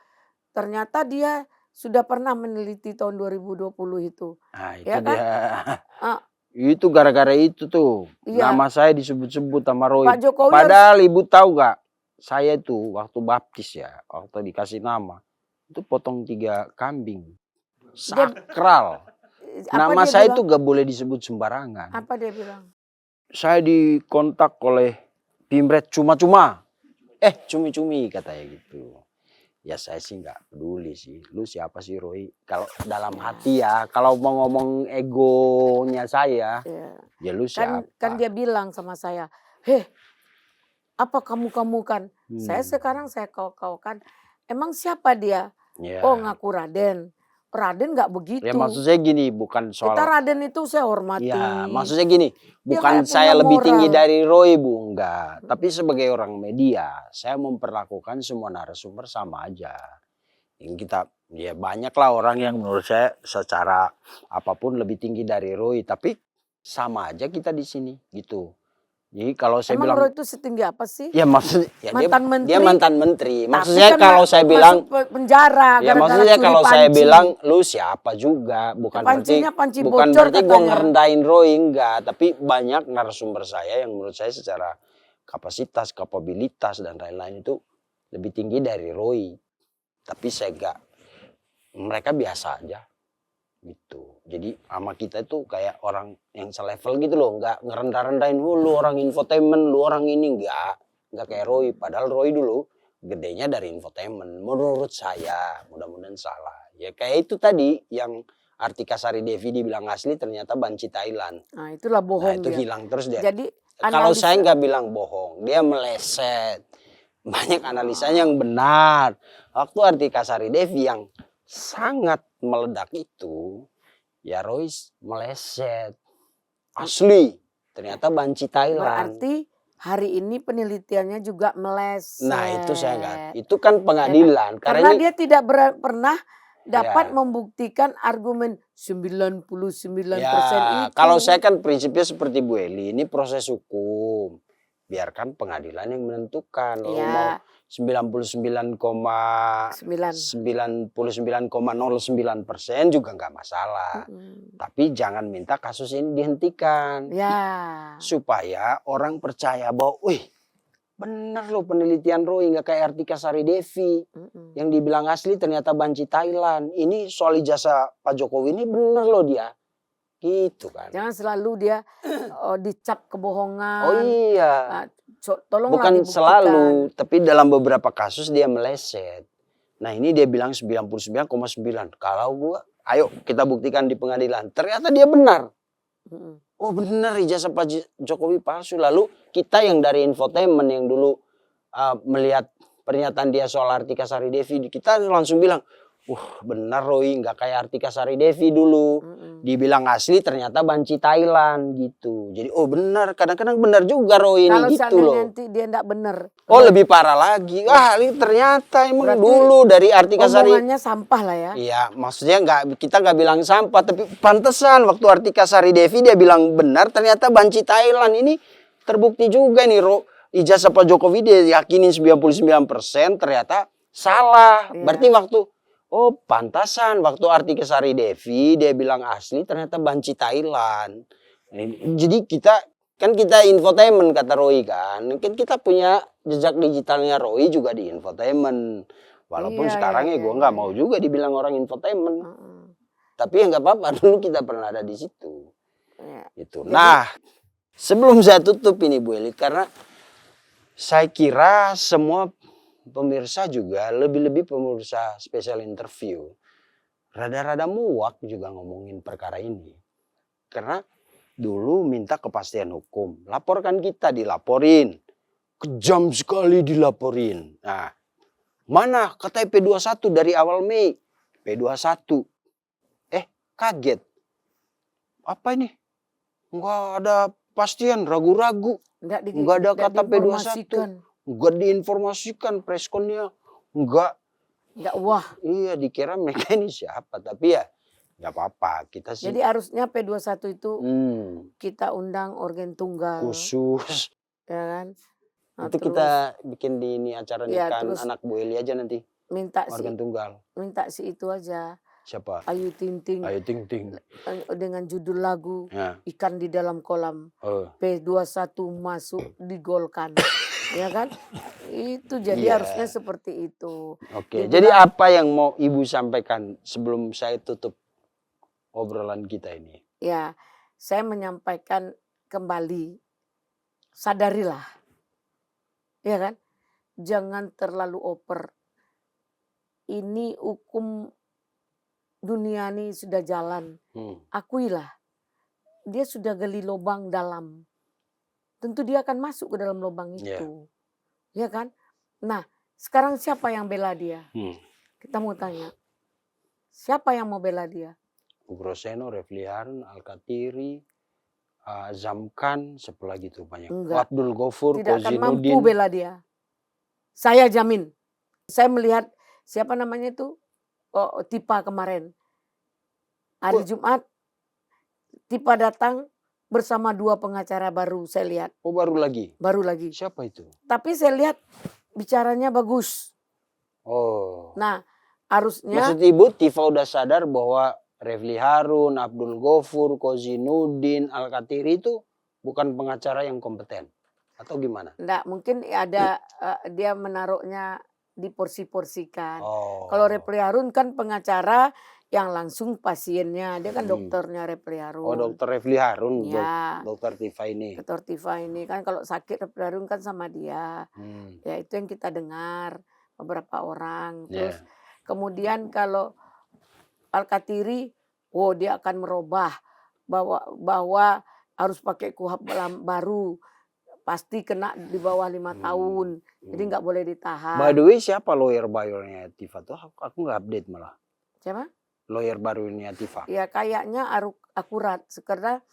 Ternyata dia sudah pernah meneliti tahun 2020 itu. Nah, itu ya kan? dia. Itu gara-gara itu tuh. Iya. Nama saya disebut-sebut sama Roy. Pak Jokowi Padahal Ibu tahu gak? Saya tuh waktu baptis ya. Waktu dikasih nama. Itu potong 3 kambing. Sakral. Nama saya itu gak boleh disebut sembarangan. Apa dia bilang? Saya dikontak oleh Pimret cuma-cuma. Cumi-cumi katanya gitu. Ya saya sih nggak peduli sih. Lu siapa sih Roy? Kalau dalam hati ya. Kalau mau ngomong egonya saya. Ya lu siapa? Kan dia bilang sama saya. Apa kamu kan? Saya sekarang saya kau kan. Emang siapa dia? Ya. Oh ngaku Raden. Raden nggak begitu. Ya maksud saya gini, bukan soal. Kita Raden itu saya hormati. Ya maksudnya gini, bukan saya lebih tinggi dari Roy, Bu, enggak. Tapi sebagai orang media, saya memperlakukan semua narasumber sama aja. Yang kita, ya banyak lah orang yang menurut saya secara apapun lebih tinggi dari Roy, tapi sama aja kita di sini, gitu. Jadi kalau saya bilang Roy itu setinggi apa sih? Ya maksudnya ya dia mantan menteri. Maksudnya kan kalau saya bilang penjara. Ya maksudnya kalau saya bilang lu siapa juga, bukan berarti gua ngerendahin Roy, enggak, tapi banyak narasumber saya yang menurut saya secara kapasitas, kapabilitas dan lain-lain itu lebih tinggi dari Roy. Tapi saya enggak, mereka biasa aja. Gitu. Jadi sama kita itu kayak orang yang selevel gitu loh, nggak ngerendah-rendahin lu orang infotainment, lu orang ini nggak kayak Roy. Padahal Roy dulu gedenya dari infotainment. Menurut saya, mudah-mudahan salah. Ya kayak itu tadi yang Artika Sari Devi dibilang asli ternyata banci Thailand. Nah itulah bohong. Nah itu hilang terus dia. Jadi kalau saya nggak bilang bohong, dia meleset. banyak analisanya yang benar. Waktu Artika Sari Devi yang sangat meledak itu, ya Roy meleset. Asli, ternyata banci Thailand. Berarti hari ini penelitiannya juga meleset. Nah itu saya nggak, itu kan Ya kan? pengadilan. Karena ini, dia tidak pernah dapat Ya. membuktikan argumen 99% ya itu. kalau saya kan prinsipnya seperti Bu Eli, ini proses hukum. Biarkan pengadilan yang menentukan. Kalau mau Ya, 99,99,09% juga nggak masalah. Tapi jangan minta kasus ini dihentikan. ya. Supaya orang percaya bahwa, wih benar loh penelitian Roy nggak kayak Artika Sari Devi. Yang dibilang asli ternyata banci Thailand. Ini soal ijazah Pak Jokowi ini benar loh dia. Gitu kan. Jangan selalu dia dicap kebohongan. Oh iya. Tolonglah Bukan dibuktikan. selalu, tapi dalam beberapa kasus dia meleset. Nah ini dia bilang 99,9. Kalau gua, ayo kita buktikan di pengadilan. Ternyata dia benar. Oh benar ijazah Pak Jokowi palsu. Lalu kita yang dari infotainment yang dulu melihat pernyataan dia soal Artika Sari Devi, kita langsung bilang, benar Roy, nggak kayak Artika Sari Devi dulu. Dibilang asli ternyata banci Thailand gitu. Jadi benar, kadang-kadang benar juga Roy ini gitu loh. Kalau nanti dia nggak benar. Lebih parah lagi. Ini ternyata emang Berarti dulu dari Artika Sari. Omongannya sampah lah ya. Iya, maksudnya kita nggak bilang sampah, tapi pantesan waktu Artika Sari Devi dia bilang benar, ternyata banci Thailand. Ini terbukti juga nih, ijazah Pak Jokowi dia yakinin 99%, ternyata salah. Iya. Berarti waktu pantasan waktu Artika Sari Devi dia bilang asli, ternyata banci Thailand. Jadi kita infotainment kata Roy kan. Mungkin kita punya jejak digitalnya Roy juga di infotainment. Walaupun sekarang gue nggak mau juga dibilang orang infotainment. Tapi ya nggak apa-apa, dulu kita pernah ada di situ. Gitu. Nah, sebelum saya tutup ini Bu Eli, karena saya kira semua pemirsa juga, lebih-lebih pemirsa spesial interview, rada-rada muak juga ngomongin perkara ini. Karena dulu minta kepastian hukum, laporkan kita, dilaporin. Kejam sekali dilaporin. Nah, mana katanya P21 dari awal Mei? P21. Kaget. Apa ini? Enggak ada pastian, ragu-ragu. Enggak ada kata P21. Enggak diinformasikan preskonnya. Enggak. Wah. Iya, dikira mereka ini siapa. Tapi ya nggak apa-apa. Kita sih. Jadi harusnya P21 itu kita undang organ tunggal. Khusus. Ya kan? Nah, itu kita bikin di ini acara nikahan anak Bu Eli aja nanti. Minta organ tunggal. Minta si itu aja. Siapa? Ayu Ting Ting. Ayu Ting Ting. Dengan judul lagu Ikan di Dalam Kolam. P21 masuk digolkan. Ya kan? Itu jadi harusnya seperti itu. Oke. Jadi apa yang mau Ibu sampaikan sebelum saya tutup obrolan kita ini? Ya, saya menyampaikan kembali, sadarilah. Ya kan? Jangan terlalu over. Ini hukum dunia ini sudah jalan. Akuilah. Dia sudah gali lubang dalam. Tentu dia akan masuk ke dalam lubang itu. Ya kan? Nah, sekarang siapa yang bela dia? Kita mau tanya. Siapa yang mau bela dia? Ugroseno, Refli Harun, Al-Katiri, Zamkan, siapa lagi tuh banyak. Enggak. Abdul Ghafur, tidak akan mampu Kozinudin. bela dia. Saya jamin. Saya melihat siapa namanya itu? Tipa kemarin. Hari Jumat, Tipa datang bersama 2 pengacara baru saya lihat. Baru lagi? Baru lagi. Siapa itu? Tapi saya lihat bicaranya bagus. Nah, harusnya. Maksud Ibu, Tifa udah sadar bahwa Refli Harun, Abdul Ghafur, Kozinudin, Al-Katiri itu bukan pengacara yang kompeten? Atau gimana? Enggak, mungkin ada dia menaruhnya diporsi-porsikan. Kalau Refli Harun kan pengacara yang langsung pasiennya, dia kan dokternya Refli Harun. Dokter Refli Harun, ya. dokter Tifa ini. Dokter Tifa ini kan kalau sakit Refli Harun kan sama dia. Ya itu yang kita dengar beberapa orang. Terus kemudian kalau Al-Katiri, dia akan merubah bahwa harus pakai KUHP baru. pasti kena di bawah 5 tahun. Jadi nggak boleh ditahan. By the way, siapa lawyer barunya Tifa tuh? Aku nggak update malah. Siapa? Lawyer barunya Tifa. Ya kayaknya akurat. Karena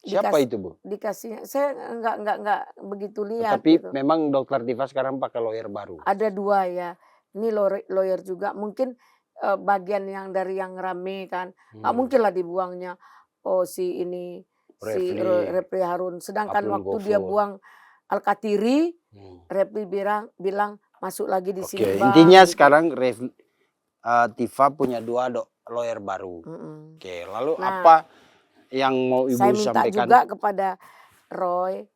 Siapa itu, Bu? dikasihnya, saya nggak begitu lihat. Tapi gitu. memang Dokter Tifa sekarang pakai lawyer baru. Ada 2 ya. Ini lawyer juga. Mungkin bagian yang dari yang rame kan. Nggak mungkin lah dibuangnya. Oh si ini si Refli Harun. Sedangkan Abdul waktu dia Ghafur. buang Al-Katiri, Refli bilang masuk lagi di sini. Oke, Bang, intinya gitu. sekarang Tifa punya 2 lawyer baru. Oke, lalu Nah, apa yang mau Ibu saya minta sampaikan? juga kepada Roy.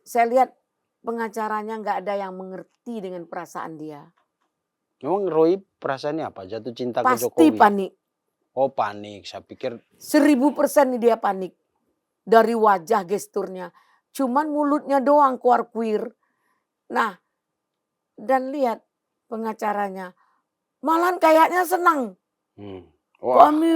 Saya lihat pengacaranya nggak ada yang mengerti dengan perasaan dia. Memang Roy perasaannya apa? Jatuh cinta ke Pasti Jokowi? panik. Oh panik, saya pikir 1000% dia panik. Dari wajah gesturnya. Cuman mulutnya doang keluar kuir. Nah, dan lihat pengacaranya. Malahan kayaknya senang. Wah. Kami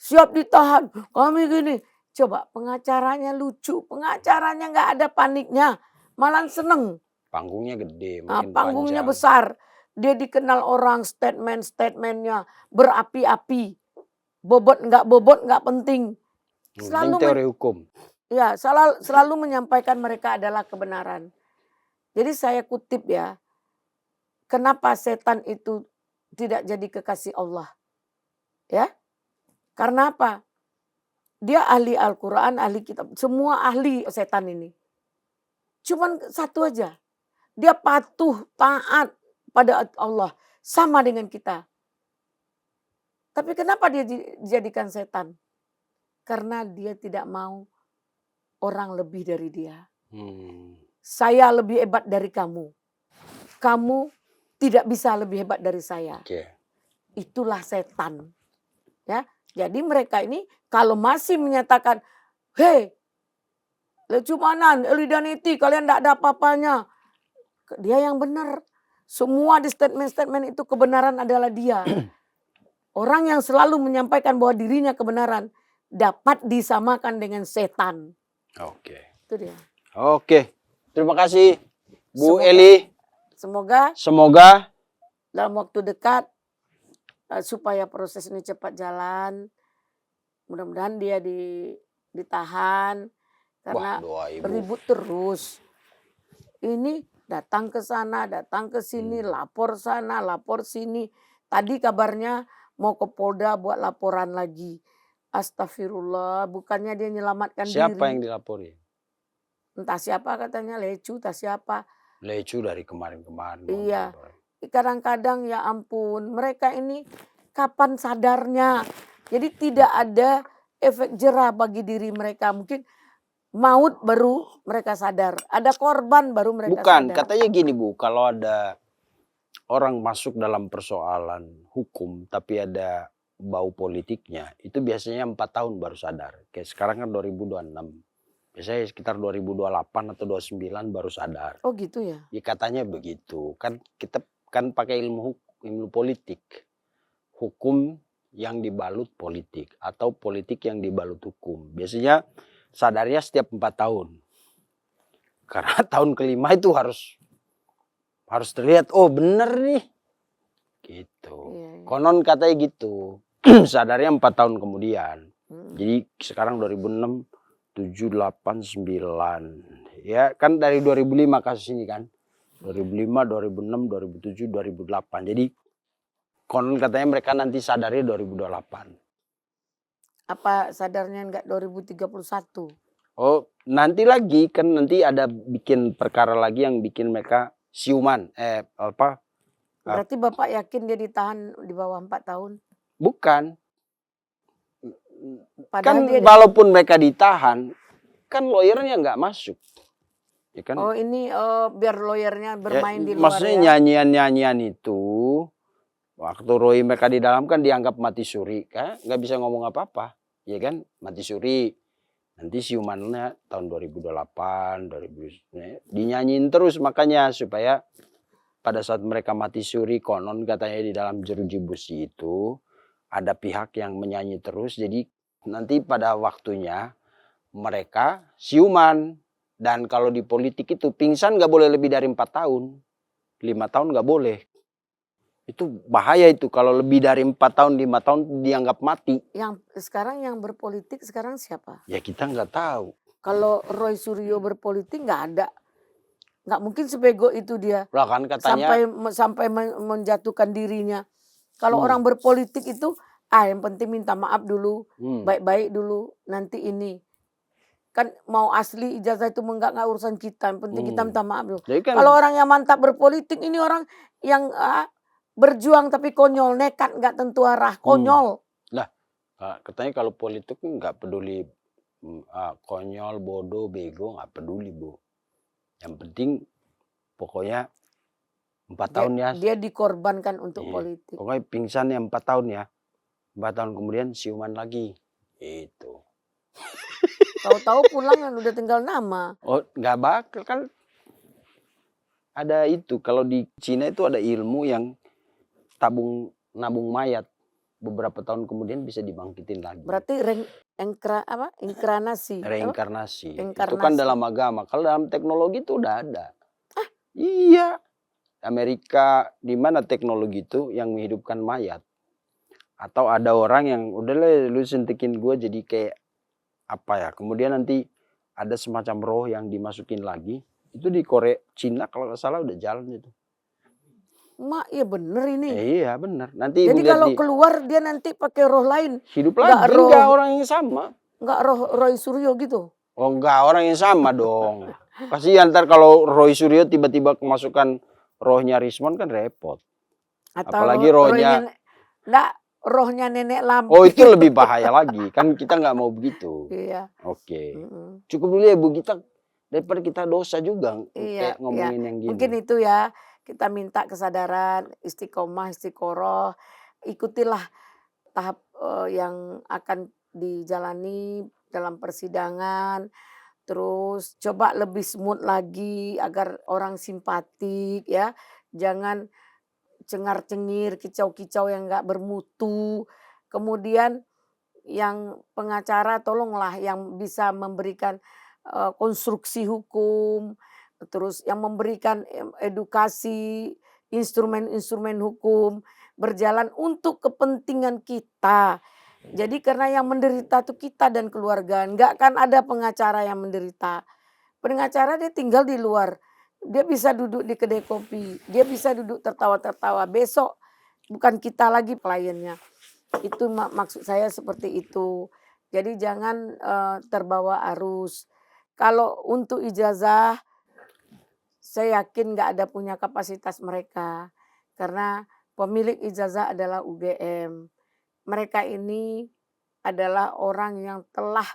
siap ditahan. Kami gini. Coba pengacaranya lucu. Pengacaranya nggak ada paniknya. Malahan seneng. Panggungnya gede. Panggungnya panjang. besar. Dia dikenal orang statement-statementnya berapi-api. Bobot nggak penting. Selalu teori hukum. Ya, selalu menyampaikan mereka adalah kebenaran. Jadi saya kutip ya. Kenapa setan itu tidak jadi kekasih Allah? Ya. Karena apa? Dia ahli Al-Quran, ahli kitab. Semua ahli setan ini. Cuman satu aja. Dia patuh, taat pada Allah. Sama dengan kita. Tapi kenapa dia dijadikan setan? Karena dia tidak mau orang lebih dari dia. Saya lebih hebat dari kamu. Kamu tidak bisa lebih hebat dari saya. Itulah setan. Ya, jadi mereka ini kalau masih menyatakan, hei, Lecumanan, Elidaniti, kalian tidak ada apa-apanya. Dia yang benar. Semua di statement-statement itu kebenaran adalah dia. Orang yang selalu menyampaikan bahwa dirinya kebenaran dapat disamakan dengan setan. Oke. Itu dia. Oke. Terima kasih Bu Eli. Semoga dalam waktu dekat supaya proses ini cepat jalan. Mudah-mudahan dia ditahan karena ribut terus. Ini datang ke sana, datang ke sini, lapor sana, lapor sini. Tadi kabarnya mau ke Polda buat laporan lagi. Astagfirullah, bukannya dia menyelamatkan diri. Siapa yang dilapori? Entah siapa katanya, Lecu, entah siapa. Lecu dari kemarin-kemarin. Iya, kadang-kadang ya ampun, mereka ini kapan sadarnya? Jadi tidak ada efek jerah bagi diri mereka. Mungkin maut baru mereka sadar. Ada korban baru mereka sadar. Bukan, katanya gini Bu, kalau ada orang masuk dalam persoalan hukum tapi ada bau politiknya, itu biasanya 4 tahun baru sadar. Kayak sekarang kan 2026. Biasanya sekitar 2028 atau 29 baru sadar. Oh gitu ya? Ya katanya begitu. Kan kita kan pakai ilmu politik. Hukum yang dibalut politik atau politik yang dibalut hukum. Biasanya sadarnya setiap 4 tahun. Karena tahun kelima itu harus terlihat, oh bener nih. Gitu. Iya. Konon katanya gitu. Sadarnya 4 tahun kemudian. Jadi sekarang 2006, 7, 8, 9. Ya kan dari 2005 kasus ini kan. 2005, 2006, 2007, 2008. Jadi konon katanya mereka nanti sadarnya 2028. Apa sadarnya enggak 2031? Oh nanti lagi kan nanti ada bikin perkara lagi yang bikin mereka siuman. Berarti Bapak yakin dia ditahan di bawah 4 tahun? Bukan. Padahal kan walaupun mereka ditahan, kan lawyernya nggak masuk. Ya kan? Oh ini biar lawyernya bermain di luar. Maksudnya nyanyian-nyanyian itu, waktu Roy mereka di dalam kan dianggap mati suri, kan nggak bisa ngomong apa-apa, ya kan? Mati suri. Nanti siumannya tahun 2028, 2000 dinyanyiin terus makanya supaya pada saat mereka mati suri, konon katanya di dalam jeruji besi itu ada pihak yang menyanyi terus, jadi nanti pada waktunya mereka siuman Dan kalau di politik itu pingsan nggak boleh lebih dari 4 tahun. 5 tahun nggak boleh. Itu bahaya itu kalau lebih dari 4 tahun, 5 tahun dianggap mati. Yang sekarang yang berpolitik sekarang siapa? Ya kita nggak tahu. Kalau Roy Suryo berpolitik nggak ada. Nggak mungkin sebego itu dia. Lah kan katanya Sampai menjatuhkan dirinya. Kalau orang berpolitik itu, yang penting minta maaf dulu, baik-baik dulu, nanti ini. Kan mau asli ijazah itu enggak urusan kita, yang penting kita minta maaf dulu. Kan, kalau orang yang mantap berpolitik, ini orang yang berjuang tapi konyol, nekat, nggak tentu arah, konyol. Nah, katanya kalau politik nggak peduli konyol, bodoh, bego, nggak peduli, Bu. Yang penting pokoknya 4 tahun ya. Dia dikorbankan untuk politik. Pokoknya pingsan ya 4 tahun ya. 4 tahun kemudian siuman lagi. Itu. Tahu-tahu pulang kan udah tinggal nama. Oh, nggak bakal kan. Ada itu, kalau di Cina itu ada ilmu yang nabung mayat. Beberapa tahun kemudian bisa dibangkitin lagi. Berarti inkarnasi. Reinkarnasi. Itu kan dalam agama. Kalau dalam teknologi itu udah ada. Iya. Amerika, di mana teknologi itu yang menghidupkan mayat. Atau ada orang yang udah lu suntikin gue jadi kayak apa ya. Kemudian nanti ada semacam roh yang dimasukin lagi. Itu di Korea, Cina kalau nggak salah udah jalan itu. Mak, iya bener ini. Iya bener. Nanti jadi kalau keluar dia nanti pakai roh lain. Hidup lagi, enggak orang yang sama. Enggak roh Roy Suryo gitu. Oh enggak, orang yang sama dong. Kasihan ntar kalau Roy Suryo tiba-tiba kemasukan rohnya Rismon kan repot. Atau apalagi rohnya rohnya nenek Lam. Oh itu lebih bahaya lagi. Kan kita nggak mau begitu. Iya. Oke. Cukup dulu ya Bu, kita daripada kita dosa juga kayak ngomongin yang gini. Mungkin itu ya. Kita minta kesadaran, istiqomah, istiqoroh. Ikutilah tahap yang akan dijalani dalam persidangan. Terus coba lebih smooth lagi agar orang simpatik ya. Jangan cengar-cengir, kicau-kicau yang nggak bermutu. Kemudian yang pengacara tolonglah yang bisa memberikan konstruksi hukum. Terus yang memberikan edukasi, instrumen-instrumen hukum berjalan untuk kepentingan kita. Jadi karena yang menderita itu kita dan keluarga, enggak kan ada pengacara yang menderita. Pengacara dia tinggal di luar, dia bisa duduk di kedai kopi, dia bisa duduk tertawa-tertawa. Besok bukan kita lagi kliennya. Itu maksud saya seperti itu. Jadi jangan terbawa arus. Kalau untuk ijazah, saya yakin nggak ada punya kapasitas mereka. Karena pemilik ijazah adalah UGM. Mereka ini adalah orang yang telah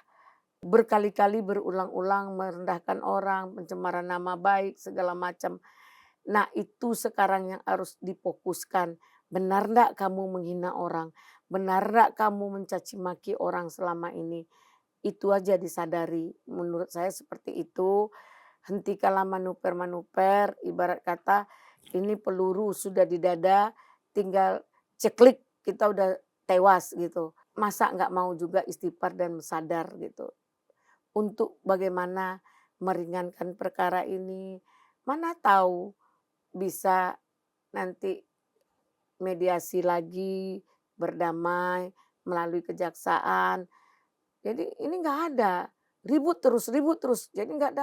berkali-kali berulang-ulang merendahkan orang, pencemaran nama baik, segala macam. Nah itu sekarang yang harus difokuskan. Benar nggak kamu menghina orang? Benar nggak kamu mencaci maki orang selama ini? Itu aja disadari. Menurut saya seperti itu. Hentikanlah manuper-manuper, ibarat kata ini peluru sudah di dada, tinggal ceklik kita udah tewas gitu. Masa nggak mau juga istighfar dan sadar gitu. Untuk bagaimana meringankan perkara ini, mana tahu bisa nanti mediasi lagi, berdamai melalui kejaksaan. Jadi ini nggak ada, ribut terus, jadi nggak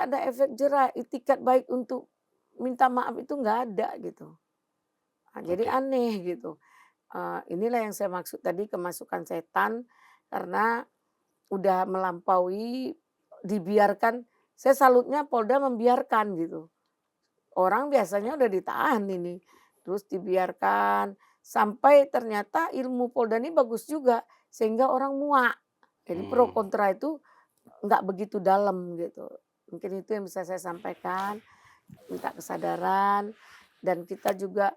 ada efek jerah, itikat baik untuk minta maaf itu nggak ada gitu. Nah, jadi aneh gitu. Inilah yang saya maksud tadi kemasukan setan karena udah melampaui, dibiarkan. Saya salutnya Polda membiarkan gitu. Orang biasanya udah ditahan ini, terus dibiarkan sampai ternyata ilmu Polda ini bagus juga sehingga orang muak. Jadi pro kontra itu nggak begitu dalam gitu. Mungkin itu yang bisa saya sampaikan, minta kesadaran dan kita juga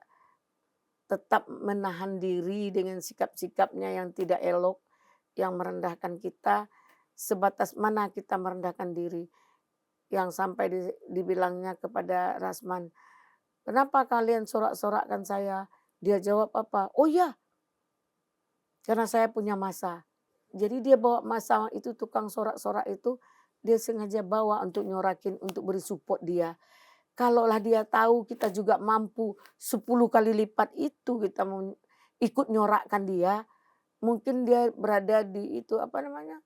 tetap menahan diri dengan sikap-sikapnya yang tidak elok, yang merendahkan kita. Sebatas mana kita merendahkan diri, yang sampai dibilangnya kepada Rasman, kenapa kalian sorak-sorakkan saya? Dia jawab apa? Oh ya, karena saya punya masa. Jadi dia bawa masa itu, tukang sorak-sorak itu, dia sengaja bawa untuk nyorakin, untuk beri support dia. Kalaulah dia tahu kita juga mampu 10 kali lipat itu kita mau ikut nyorakkan dia, mungkin dia berada di itu apa namanya,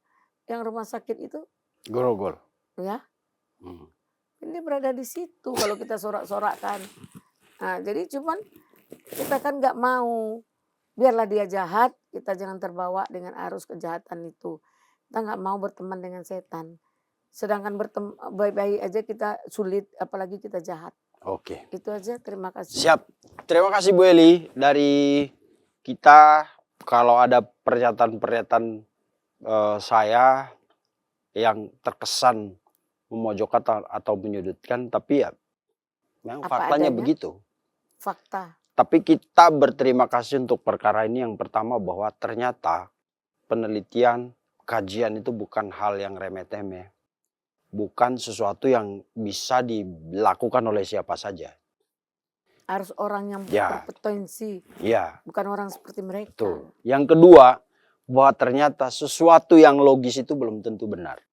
yang rumah sakit itu Grogol. ya, Hmm. dia berada di situ kalau kita sorak-sorakkan. Nah, jadi cuman kita kan nggak mau, biarlah dia jahat, kita jangan terbawa dengan arus kejahatan itu. Kita nggak mau berteman dengan setan. Sedangkan baik-baik aja kita sulit, apalagi kita jahat. Oke. Itu aja, terima kasih. Siap. Terima kasih Bu Eli. Dari kita, kalau ada pernyataan-pernyataan saya yang terkesan memojokkan atau menyudutkan, tapi ya memang Apa faktanya adanya. begitu. Fakta. Tapi kita berterima kasih untuk perkara ini, yang pertama bahwa ternyata penelitian, kajian itu bukan hal yang remeh-temeh. Bukan sesuatu yang bisa dilakukan oleh siapa saja. Harus orang yang Ya. berpotensi, Ya, bukan orang seperti mereka. betul. Yang kedua, bahwa ternyata sesuatu yang logis itu belum tentu benar.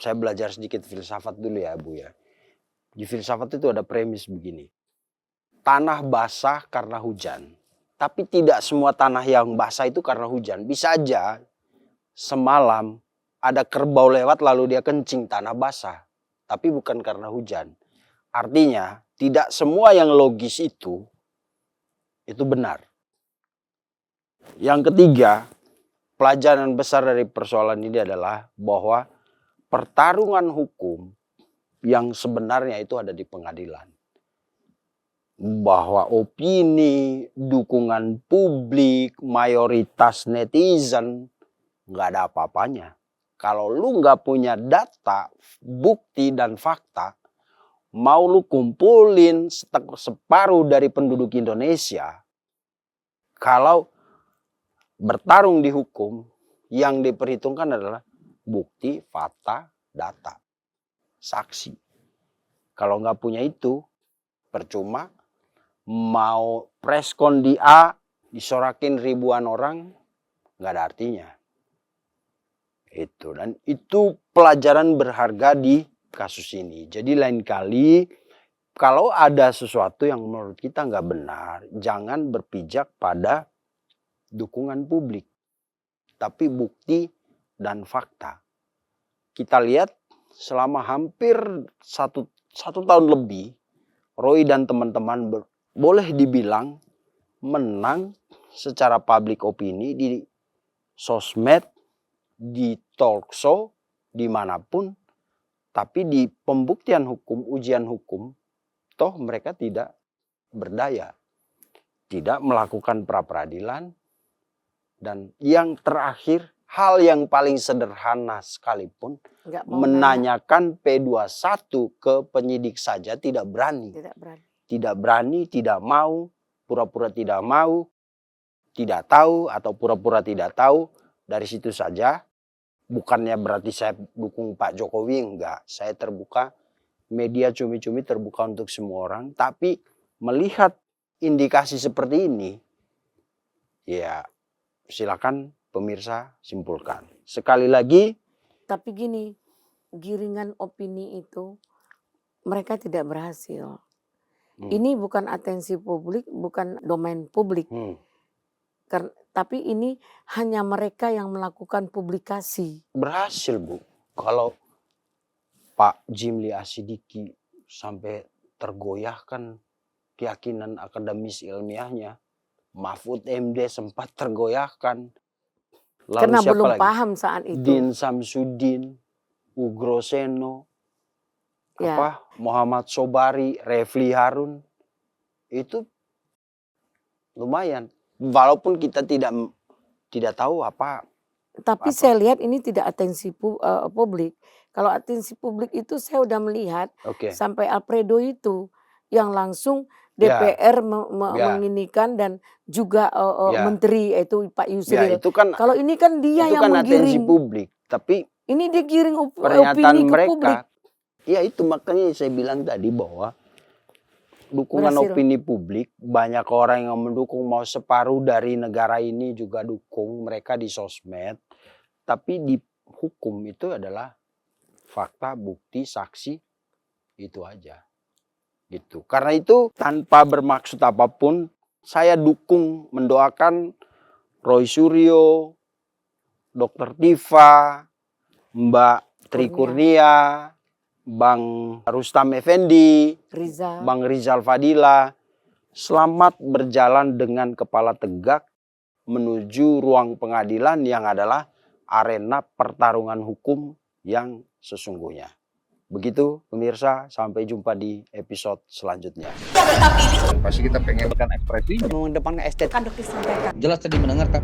Saya belajar sedikit filsafat dulu ya Bu ya. Di filsafat itu ada premis begini. Tanah basah karena hujan. Tapi tidak semua tanah yang basah itu karena hujan. Bisa aja semalam ada kerbau lewat lalu dia kencing, tanah basah. Tapi bukan karena hujan. Artinya tidak semua yang logis itu benar. Yang ketiga, pelajaran besar dari persoalan ini adalah bahwa pertarungan hukum yang sebenarnya itu ada di pengadilan. Bahwa opini, dukungan publik, mayoritas netizen, nggak ada apa-apanya. Kalau lu nggak punya data, bukti, dan fakta, mau lu kumpulin separuh dari penduduk Indonesia, kalau bertarung di hukum, yang diperhitungkan adalah bukti, fakta, data, saksi. Kalau nggak punya itu, percuma. Mau preskon di A, disorakin ribuan orang, nggak ada artinya. Dan itu pelajaran berharga di kasus ini. Jadi lain kali, kalau ada sesuatu yang menurut kita nggak benar, jangan berpijak pada dukungan publik, tapi bukti dan fakta. Kita lihat selama hampir satu tahun lebih, Roy dan teman-teman boleh dibilang menang secara public opini di sosmed, di talk show, dimanapun. Tapi di pembuktian hukum, ujian hukum, toh mereka tidak berdaya. Tidak melakukan pra-peradilan. Dan yang terakhir, hal yang paling sederhana sekalipun, menanyakan P21 ke penyidik saja tidak berani. Tidak berani, tidak mau, pura-pura tidak mau, tidak tahu, atau pura-pura tidak tahu. Dari situ saja, bukannya berarti saya dukung Pak Jokowi, enggak. Saya terbuka, media cumi-cumi terbuka untuk semua orang. Tapi melihat indikasi seperti ini, ya silakan pemirsa simpulkan. Sekali lagi. Tapi gini, giringan opini itu mereka tidak berhasil. Ini bukan atensi publik, bukan domain publik. Tapi ini hanya mereka yang melakukan publikasi. Berhasil Bu. Kalau Pak Jimli Asidiki sampai tergoyahkan keyakinan akademis ilmiahnya. Mahfud MD sempat tergoyahkan. Lalu karena belum lagi? Paham saat itu. Din Samsudin, Ugroseno, Muhammad Sobari, Refli Harun. Itu lumayan. Walaupun kita tidak tahu apa. Tapi saya lihat ini tidak atensi publik. Kalau atensi publik itu saya udah melihat sampai Alfredo itu yang langsung DPR menginikan dan juga menteri itu Pak Yusril. Itu kan, kalau ini kan dia yang menggiring atensi publik, tapi ini dia giring pernyataan opini ke mereka, publik. Ya itu makanya saya bilang tadi bahwa dukungan opini publik, banyak orang yang mendukung, mau separuh dari negara ini juga dukung mereka di sosmed. Tapi di hukum itu adalah fakta, bukti, saksi, itu aja. Gitu. Karena itu tanpa bermaksud apapun, saya dukung, mendoakan Roy Suryo, Dr. Tifa, Mbak Tri Kurnia, Bang Rustam Effendi, Bang Rizal Fadila, selamat berjalan dengan kepala tegak menuju ruang pengadilan yang adalah arena pertarungan hukum yang sesungguhnya. Begitu pemirsa, sampai jumpa di episode selanjutnya. Pasti kita pengen kan ekspresi mengedepankan estetika. Kan dokter sampaikan. Jelas tadi mendengarkan.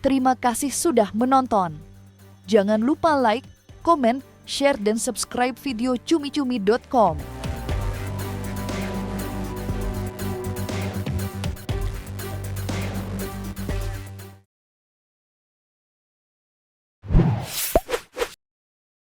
Terima kasih sudah menonton. Jangan lupa like, komen, share, dan subscribe video cumi-cumi.com.